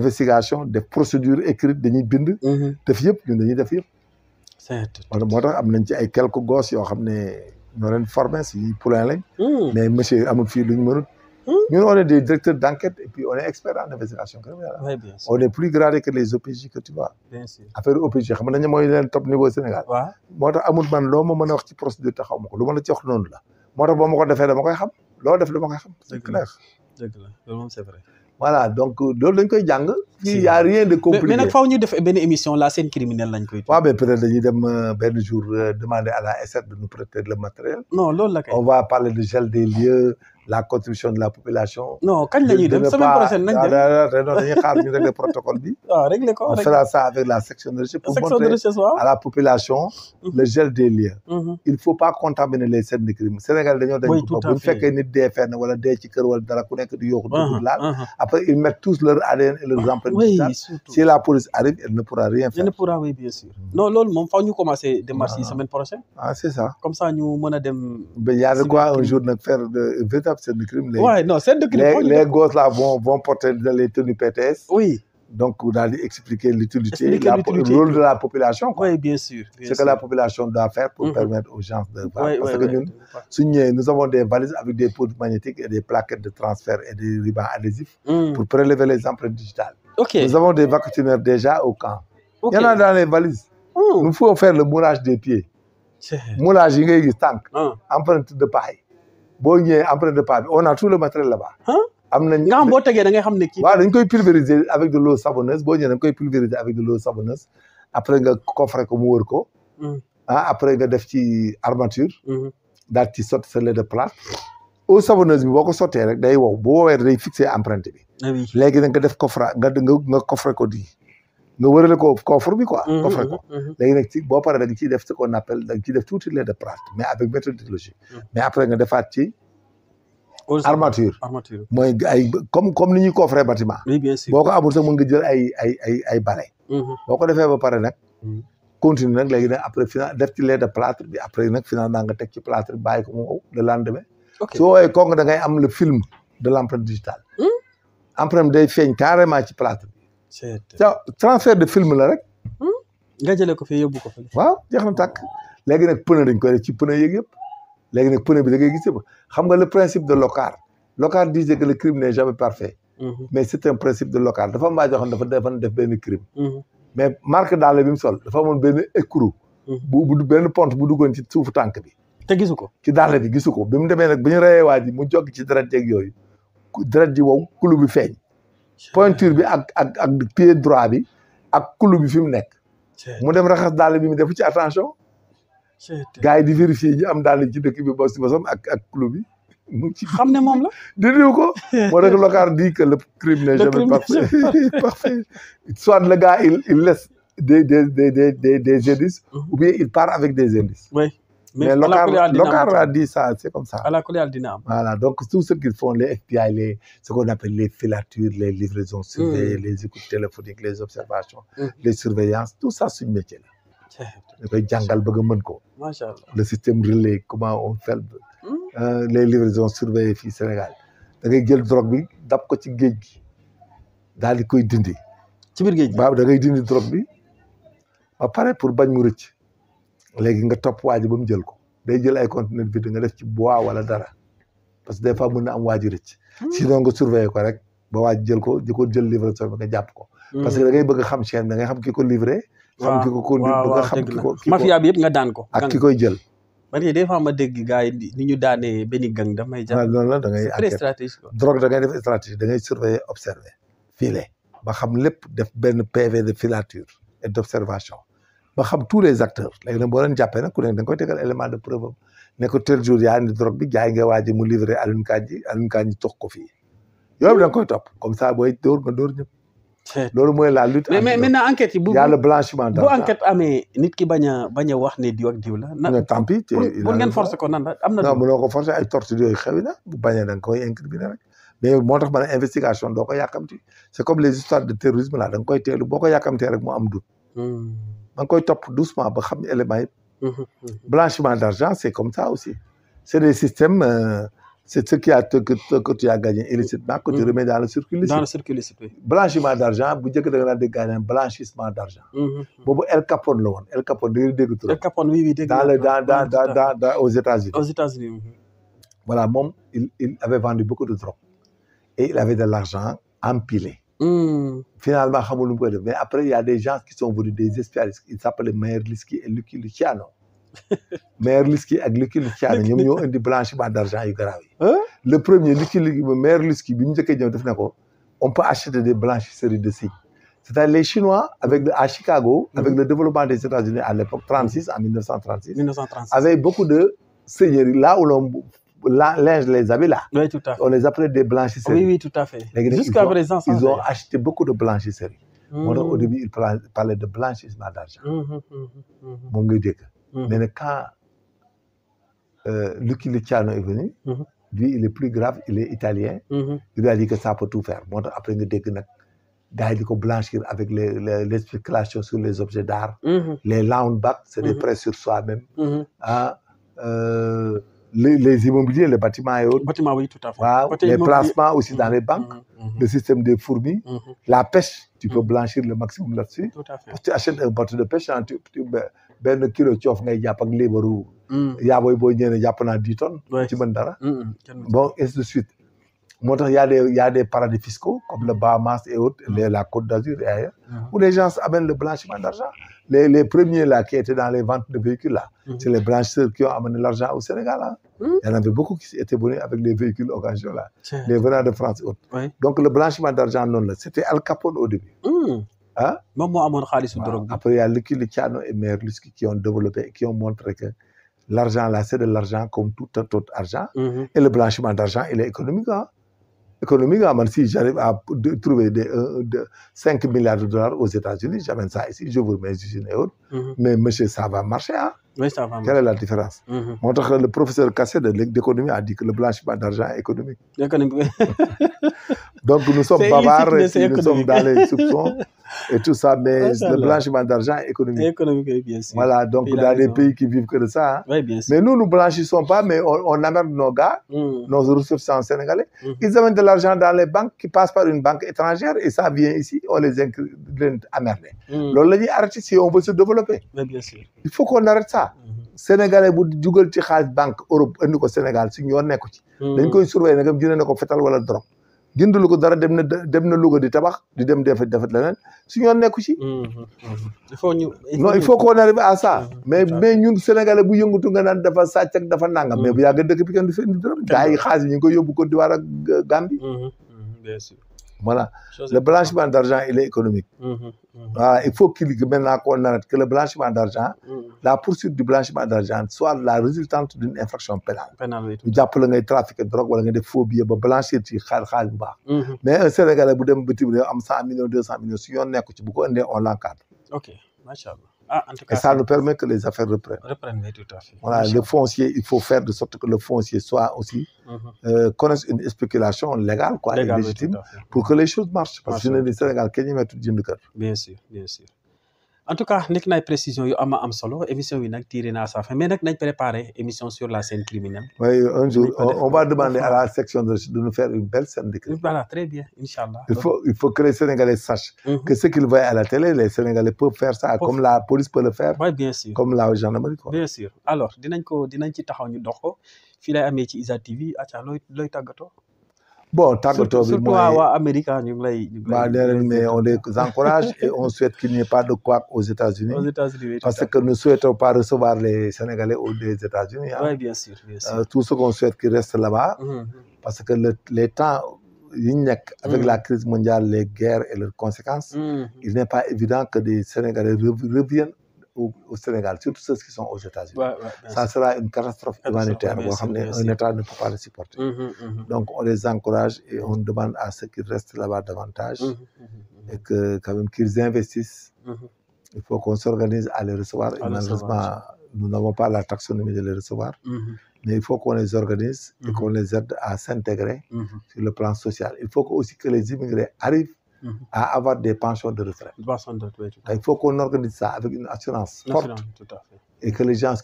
Speaker 2: investigation def procédure écrite dañuy bind def yëpp ñun dañuy def yëpp moo tax am nañ ci ay quelques gosses yoo xam ne ñoo leen formé si poulain lañ mais monsieur amul fii lu ñu mënut ñun on est des directeurs d'enquête et puis on est expert en investigation criminelle on est plus gradé que les OPJ que tu vois affaire OPJ xam nañu mooy leen top niveau Sénégal moo tax amul man loo ma mën a wax ci procédure te xaw ma ko lu ma la ci wax noonu la moo tax boo ma ko defee dama koy xam loo def dama koy xam c'est clair
Speaker 1: dëgg la loolu moom c'est vrai
Speaker 2: voilà donc loolu dañ koy jàng. fii y a rien de compliqué.
Speaker 1: mais nag faaw ñu def benn émission la scène criminelle lañ koy.
Speaker 2: waaw mais peut-être dañuy dem benn jour demander à la SR de nous prêter le matériel.
Speaker 1: non loolu la kay.
Speaker 2: on va parler de gel des lieux. La contribution de la population.
Speaker 1: Non, quand nous dem semaine prochaine nañ dem.
Speaker 2: Non, dañuy xaar ñu régler protocole bi.
Speaker 1: Ah, régler ko.
Speaker 2: On fera ça avec la section de recherche pour montrer à la population le gel des lieux. Il faut pas contaminer les scènes de crime. Sénégal dañoo dañ ko bu fekkee nit dee fenn wala dee ci kër wala dara ku nekk di yooxu dugg laal. Après ils mettent tous leur ADN et leurs empreintes digitales. Si la police arrive, elle ne pourra rien faire.
Speaker 1: Elle ne pourra, oui, bien sûr. Non, loolu moom faaw ñu commencer démarche yi semaine prochaine.
Speaker 2: Ah, c'est ça.
Speaker 1: Comme ça ñu mën a dem.
Speaker 2: Mais il y a de quoi un jour nag faire de véritable scène de crime.
Speaker 1: Ouais, non, scène de crime.
Speaker 2: Les gosses là vont porter les tenues PTS.
Speaker 1: Oui.
Speaker 2: Donc, on a expliqué l'utilité, le rôle de la population. Quoi.
Speaker 1: Oui, bien sûr.
Speaker 2: Ce que la population doit faire pour permettre aux gens de voir. Parce que nous avons des valises avec des poudres magnétiques et des plaquettes de transfert et des rubans adhésifs pour prélever les empreintes digitales.
Speaker 1: Okay.
Speaker 2: Nous avons des vaccineurs déjà au camp. Okay. Il y en a dans les valises. Nous faut faire le moulage des pieds. Moulage, il y a tank, empreinte de paille. Bon, il y a empreinte de paille. On a tout le matériel là-bas.
Speaker 1: nga xam boo tegee da ngay xam ne kii.
Speaker 2: waaw dañ koy pulvériser avec de l'eau savonneuse boo ñëwee dañ koy pulvériser avec de l'eau savonneuse après nga coffrer ko mu wër ko. Après nga def ci armature. daal ci sotti sa lait de plâtre. eau savonneuse bi boo ko sottee rek day wow bu woowee day fixer empreinte bi. léegi nag nga def coffre nga coffrer ko di nga wërale ko coffre bi quoi. coffrer ko léegi nag ci boo paree da nga ciy def ce qu'on appelle da nga ciy def tuuti lait de plâtre mais avec méthodologie. Mais après nga defaat ci. Armature mooy ay comme ni ñuy coffrer bâtiment.
Speaker 1: Oui, bien sûr.
Speaker 2: boo ko amul sax mën nga jël ay balai. boo ko defee ba pare nag. continue nag léegi nag après final def ci lait de plâtre bi après nag finalement nga teg ci plâtre bi bàyyi ko mu wow le lendemain. soo woowee kooku da ngay am le film de l'empreinte digitale. empreinte day feeñ carrément ci plâtre bi. transfert de film la rek.
Speaker 1: nga jëlee ko fi yóbbu ko fi.
Speaker 2: waaw jeex na tàkk léegi nag pneu dañ koy def ci pneu yeeg yëpp. léegi nag pneu bi da ngay gis xam nga le principe de Locard Locard disait que le crime n'est jamais parfait. Mais c'est un principe de Locard dafa am waa joo xam ne dafa def benn crime. mais marque daal bi mu sol dafa amoon benn écrou. bu benn pont bu duggoon ci suufu tànk bi.
Speaker 1: te gisu ko.
Speaker 2: ci daal bi gisu ko bi mu demee nag bu ñu reyee waa ji mu jog ci deret yeeg yooyu deret ji wow kulu bi feeñ. pointure bi ak pied droit bi ak kulu bi fi mu nekk. mu dem raxas daal bi mu def ci attention. gars yi di vérifier ñi am daal ci dëkk bi ba si bosam ak club bi mu ci
Speaker 1: xam ne moom la
Speaker 2: dindi ko moo tax Locard dit que le crime n'est jamais parfait soit le gars il laisse des indices ou bien il part avec des indices.
Speaker 1: Oui.
Speaker 2: Mais Locard a dit ça, c'est comme ça.
Speaker 1: Voilà,
Speaker 2: donc tout ce qu'ils font, les FBI, ce qu'on appelle les filatures, les livraisons surveillées, les écoutes téléphoniques, les observations, les surveillances, tout ça c'est un métier là. da koy jàngal bëgg a mën ko.
Speaker 1: Macha Allah.
Speaker 2: Le système relais comment on fait les livraisons surveillées fii Sénégal da ngay jël drogue bi dab ko ci géej gi daal di koy dindi.
Speaker 1: ci biir géej gi
Speaker 2: waaw da ngay dindi drogue bi ba pare pour bañ mu rëcc léegi nga topp waa ji ba mu jël ko day jël ay conteneur vide nga def ci bois wala dara parce que des fois mën na am waa ji rëcc. sinon nga surveiller ko rek ba waa ji jël ko di ko jël livraison bi nga jàpp ko. parce que da ngay bëgg xam chaîne da ngay xam ki ko livré. xam ki ko conduire bëgg xam ki ko
Speaker 1: mafia bi yëpp nga daan ko.
Speaker 2: ak ki koy jël.
Speaker 1: parce que des fois ma dégg gars yi ni ñu daanee benn gang daf may jàpp.
Speaker 2: loolu la da ngay
Speaker 1: très stratégique quoi.
Speaker 2: drogue da ngay def stratégie da ngay surveiller observer filer ba xam lépp def benn PV de filature et d'observation ba xam tous les acteurs léegi nag boo leen jàppee nag ku nekk da nga koy tegal élément de preuve ne ko tel jour yaa indi drogue bi jaay nga waaji mu livré Alioune Kandji tox ko fii yooyu da nga koy topp comme ça booy dóor nga dóor ñëpp. loolu mooy la lutte.
Speaker 1: mais maintenant enquête yi bu
Speaker 2: y a le blanchiment d'argent.
Speaker 1: bu enquête amee nit ki bañ a wax ne diw ak diw la.
Speaker 2: na tant pis
Speaker 1: pour ngeen forcer ko nan la am na.
Speaker 2: non mënoo ko forcer ay torture yooyu xewi na bu bañee da nga koy incriminer rek mais moo tax ma ne investigation doo ko yàkkamti c'est comme les histoires de terrorisme là da nga koy teelu boo ko yàkkamtee rek mu am doute. da nga koy topp doucement ba xam éléments yëpp. blanchiment d'argent c'est comme ça aussi c'est des systèmes. C'est ce que tu as gagné illicitement que tu remets dans le circuit licite.
Speaker 1: Dans le circuit licite, oui.
Speaker 2: Blanchiment d'argent, bu njëkk da nga naan di gagné blanchissement d'argent. boobu El Capone la woon El Capone da ngay dégg trop.
Speaker 1: El Capone oui dégg
Speaker 2: dans aux États-Unis.
Speaker 1: Aux États-Unis.
Speaker 2: Voilà moom il avait vendu beaucoup de drogue et il avait de l'argent empilé. Finalement xamul lu mu koy def mais après il y a des gens qui sont venus des spécialistes ils s'appellent Meyer Liski et Lucky Luciano. Meyer Liski ak Lucky Luciano ñoom ñoo indi blanchiment d'argent yu garaaw yi. le premier Meyer Liski bi mu njëkkee ñëw def na ko on peut acheter des blanchisseries de signes. C'est-à-dire les Chinois, à Chicago, avec le développement des États-Unis à l'époque, en 1936, avaient beaucoup de seigneuries là où linge les habits là.
Speaker 1: Oui, tout à fait.
Speaker 2: On les appelait des blanchisseries.
Speaker 1: Oui, tout à fait. Jusqu'à présent,
Speaker 2: ils ont acheté beaucoup de blanchisseries. Au début, ils parlaient de blanchissement d'argent. Mais quand Lucky Luciano est venu, lui, il est plus grave, il est italien. Il lui a dit que ça peut tout faire. Après, il a dit qu'il blanchir avec les spéculations sur les objets d'art. Les loungebacks, c'est des prêts sur soi-même. Les immobiliers, les bâtiments et autres.
Speaker 1: Bâtiments, oui, tout à fait.
Speaker 2: Wow. Les placements aussi dans les banques. Le système des fourmis. La pêche, tu peux blanchir le maximum là-dessus.
Speaker 1: Tout à fait.
Speaker 2: Tu achètes un bateau de pêche, ben kilo tiof ngay japp ak lébaru ya boy ñene japp na 10 tonnes ci mën dara bon et ainsi de suite motax il y a des paradis fiscaux comme le Bahamas et autres la Côte d'Azur et ailleurs où les gens amènent le blanchiment d'argent les premiers là qui étaient dans les ventes de véhicules là c'est les blanchisseurs qui ont amené l'argent au Sénégal là. Il y en avait beaucoup qui étaient venus avec les véhicules occasion là les venant de France et autres donc le blanchiment d'argent non là c'était Al Capone au début. Hein? Après, il y a Lucky Luciano et Merlusky qui ont développé, qui ont montré que l'argent là, c'est de l'argent comme tout autre argent. Et le blanchiment d'argent, il est économique. Hein? Économiquement, si j'arrive à trouver 5 milliards de dollars aux États-Unis, j'amène ça ici, je vous mets usines et autres. Mais monsieur, ça va marcher. Hein?
Speaker 1: Oui, ça va marcher.
Speaker 2: Quelle est la différence? Le professeur Cassé d'économie a dit que le blanchiment d'argent est économique. Donc nous sommes bavards, nous sommes dans les soupçons et tout ça, mais le blanchiment d'argent est économique.
Speaker 1: Économique, bien sûr.
Speaker 2: Voilà, donc il y a des pays qui vivent que de ça. Hein.
Speaker 1: Oui, bien sûr.
Speaker 2: Mais nous ne blanchissons pas, mais on amène nos gars, nos ressources sénégalais. Ils amènent de l'argent dans les banques qui passent par une banque étrangère et ça vient ici, on les amène. Loolu la arrêter si on veut se développer.
Speaker 1: Oui, bien sûr.
Speaker 2: Il faut qu'on arrête ça. Sénégalais bu dugal ci xaalis banque Europe andi ko Sénégal suñu yoon nekku ci. dañ koy surveiller nagam jënd na ko fetal wala drogue. jëndalu ko dara dem na Louga di tabax di dem def leneen suñu yoon nekku ci. Il faut qu'on arrive à ça. mais ñun Sénégalais bu yëngatu nga naan dafa sàcc ak dafa nangam. mais bu yàgg dëkk bi kenn du fi indi dërëm. gars yi xaalis ñu ngi koy yóbbu Côte d'Ivoire ak Gambie.
Speaker 1: Bien sûr.
Speaker 2: Voilà. Le blanchiment d'argent, il est économique. Voilà. Il faut maintenant qu'on arrête que le blanchiment d'argent, la poursuite du blanchiment d'argent soit la résultante d'une infraction pénale. Ñu jàpp la ngay trafiquer drogue wala nga def faux billet ba blanchir ci xaalis bu baax. Mais un Sénégalais bu dem bitim réew am 100 millions 200 millions su yoon nekku ci bu ko indee on l'encadre.
Speaker 1: Ok, machallah. En tout cas,
Speaker 2: et ça nous permet que les affaires reprennent.
Speaker 1: Oui, tout à fait.
Speaker 2: Voilà, le foncier, il faut faire de sorte que le foncier soit aussi connaisse une spéculation légale, quoi,
Speaker 1: Légal,
Speaker 2: légitime,
Speaker 1: oui,
Speaker 2: pour que les choses marchent. Parce que le Sénégal, Kenya met tout de cœur.
Speaker 1: Bien sûr, bien sûr. En tout cas, nekk na ay précision yu am solo émission bi nag tiré na sa fin mais nag nañ préparer émission sur la scène criminelle.
Speaker 2: Oui, un jour on va demander à la section de nous faire une belle scène de crime.
Speaker 1: Voilà, très bien, Inch'Allah.
Speaker 2: Il faut que les Sénégalais sachent que ce qu'ils voient à la télé, les Sénégalais peuvent faire ça comme la police peut le faire.
Speaker 1: Oui, bien sûr.
Speaker 2: Comme la gendarmerie, quoi.
Speaker 1: Bien sûr. Alors dinañ ci taxaw ñu dox ko fii lay amee ci ISA TV acca looy tàggatoo.
Speaker 2: Bon, surtout
Speaker 1: waa Amérique ñu ngi lay.
Speaker 2: Mais on les encourage et on souhaite qu'il n'y ait pas de couac aux États-Unis.
Speaker 1: Aux États-Unis,
Speaker 2: parce que nous ne souhaitons pas recevoir les Sénégalais des États-Unis. Hein.
Speaker 1: Oui, bien sûr, bien sûr.
Speaker 2: Tout ce qu'on souhaite qu'ils restent là-bas, parce que les temps avec la crise mondiale, les guerres et leurs conséquences, il n'est pas évident que des Sénégalais reviennent au Sénégal, surtout ceux qui sont aux États-Unis. Ça sera une catastrophe humanitaire. Un État ne peut pas le supporter. Donc, on les encourage et on demande à ceux qui restent là-bas davantage et que, quand même, qu'ils investissent. Il faut qu'on s'organise à les recevoir. Et malheureusement, nous n'avons pas la taxonomie de les recevoir. Mais il faut qu'on les organise et qu'on les aide à s'intégrer sur le plan social. Il faut aussi que les immigrés arrivent à avoir des pensions de retraite. Il faut qu'on organise ça avec une assurance forte et que les gens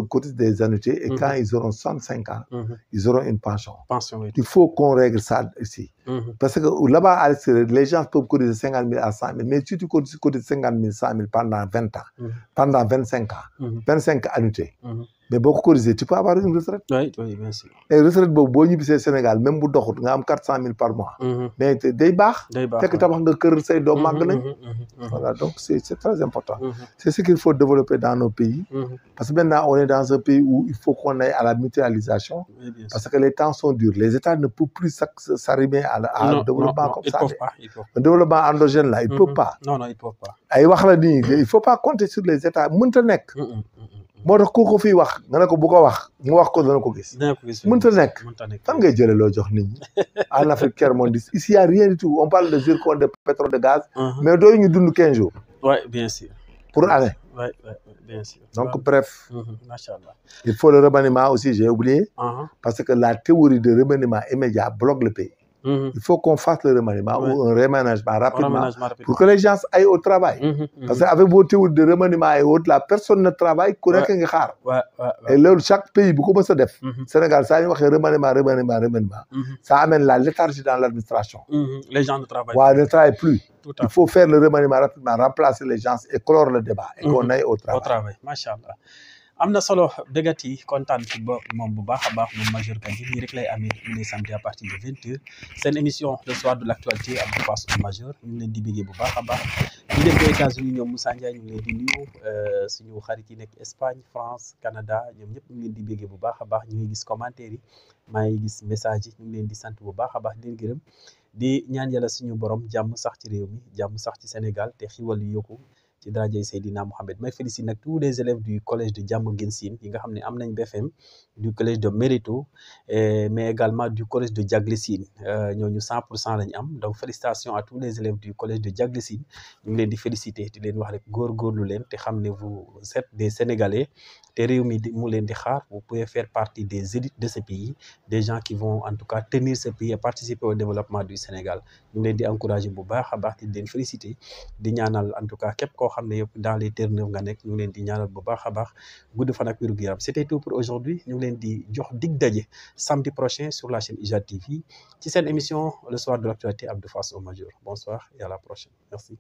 Speaker 2: cotisent des annuités et quand ils auront 65 ans, ils auront une pension. Il faut qu'on règle ça ici. Parce que là-bas, à l'extérieur, les gens peuvent cotiser 50 000 à 100 000, mais si tu cotises 50 000, 100 000 pendant 20 ans, pendant 25 ans, 25 annuités, mais boo ko cotiser tu peux avoir une retraite.
Speaker 1: oui bien sûr.
Speaker 2: et retraite boobu boo ñibbisee Sénégal même bu doxut nga am 400 000 par mois. mais day baax. fekk tabax nga kër say doom màgg nañ. voilà donc c'est très important. c'est ce qu'il faut développer dans nos pays. parce que maintenant on est dans un pays où il faut qu'on aille à la mutualisation. parce que les temps sont durs les États ne peuvent plus s'arrimer à un développement comme ça. Un développement endogène là il peut pas.
Speaker 1: non ils peuvent pas.
Speaker 2: ay wax la nii il faut pas compter sur les États mënta nekk. moo tax ku ko fiy wax nga ne ko bu ko wax mu wax ko dana ko gis. mënta nekk fan ngay jëlee loo jox nit ñi en Afrique tiers-mondiste ici y a rien du tout on parle de zircon de pétrole de gaz. mais dooyu ñu dund 15 jours.
Speaker 1: oui bien sûr.
Speaker 2: pour année.
Speaker 1: oui bien sûr.
Speaker 2: donc bref.
Speaker 1: macha allah.
Speaker 2: il faut le remaniement aussi j'ai oublié. parce que la théorie de remaniement immédiat bloque le pays. Il faut qu'on fasse le remaniement ou un reménagement rapidement pour que les gens aillent au travail. Parce qu'avec vos théories de remaniement et autres, la personne ne travaille ku nekk nga xaar. Et loolu chaque pays bu ko mës a def. Sénégal saa ñu waxee remaniement. Ça amène la léthargie dans l'administration.
Speaker 1: Les gens ne travaillent
Speaker 2: pas. Ne travaillent plus. Il faut faire le remaniement rapidement, remplacer les gens et clore le débat. Et qu'on aille au travail.
Speaker 1: Au travail, macha allah. am na solo dëggat yi kontaan ci ba moom bu baax a baax moom Major Kandji nii rek lay amee ñu ne samedi à partir de 20h seen émission le soir de l'actualité Abdou Fass au Major ñu ngi leen di béggee bu baax a baax ñu dem ba États-Unis ñoom Moussa Ndiaye ñu ngi leen di nuyu suñu xarit yi nekk Espagne France Canada ñoom ñëpp ñu ngi leen di béggee bu baax a baax ñu ngi gis commentaire yi maa ngi gis message yi ñu ngi leen di sant bu baax a baax di leen gërëm di ñaan yàlla suñu borom jàmm sax ci réew mi jàmm sax ci Sénégal te xiwal yu yokku ci darajay Seydina Mohamed may félicite nag tous les élèves du collège de Diamaguène Sine yi nga xam ne am nañ BFM du collège de Mérito mais également du collège de Diaglé Sine ñooñu 100% lañ am donc félicitations à tous les élèves du collège de Diaglé Sine ñu ngi leen di féliciter di leen wax rek góorgóorlu leen te xam ne vous êtes des Sénégalais te réew mi mu leen di xaar vous pouvez faire partie des élites de ce pays des gens qui vont en tout cas tenir ce pays et participer au développement du Sénégal ñu ngi leen di encourager bu baax a baax di leen féliciter di ñaanal en tout cas képp koo xam ne yëpp dans les Terre-Neuve nga nekk ñu ngi leen di ñaanal bu baax a baax gudd fan ak wér gu yaram c'était tout pour aujourd'hui ñu ngi leen di jox dig daje samedi prochain sur la chaîne IJAD TV ci seen émission le soir de l'actualité Abdou Fass au Major bonsoir et à la prochaine merci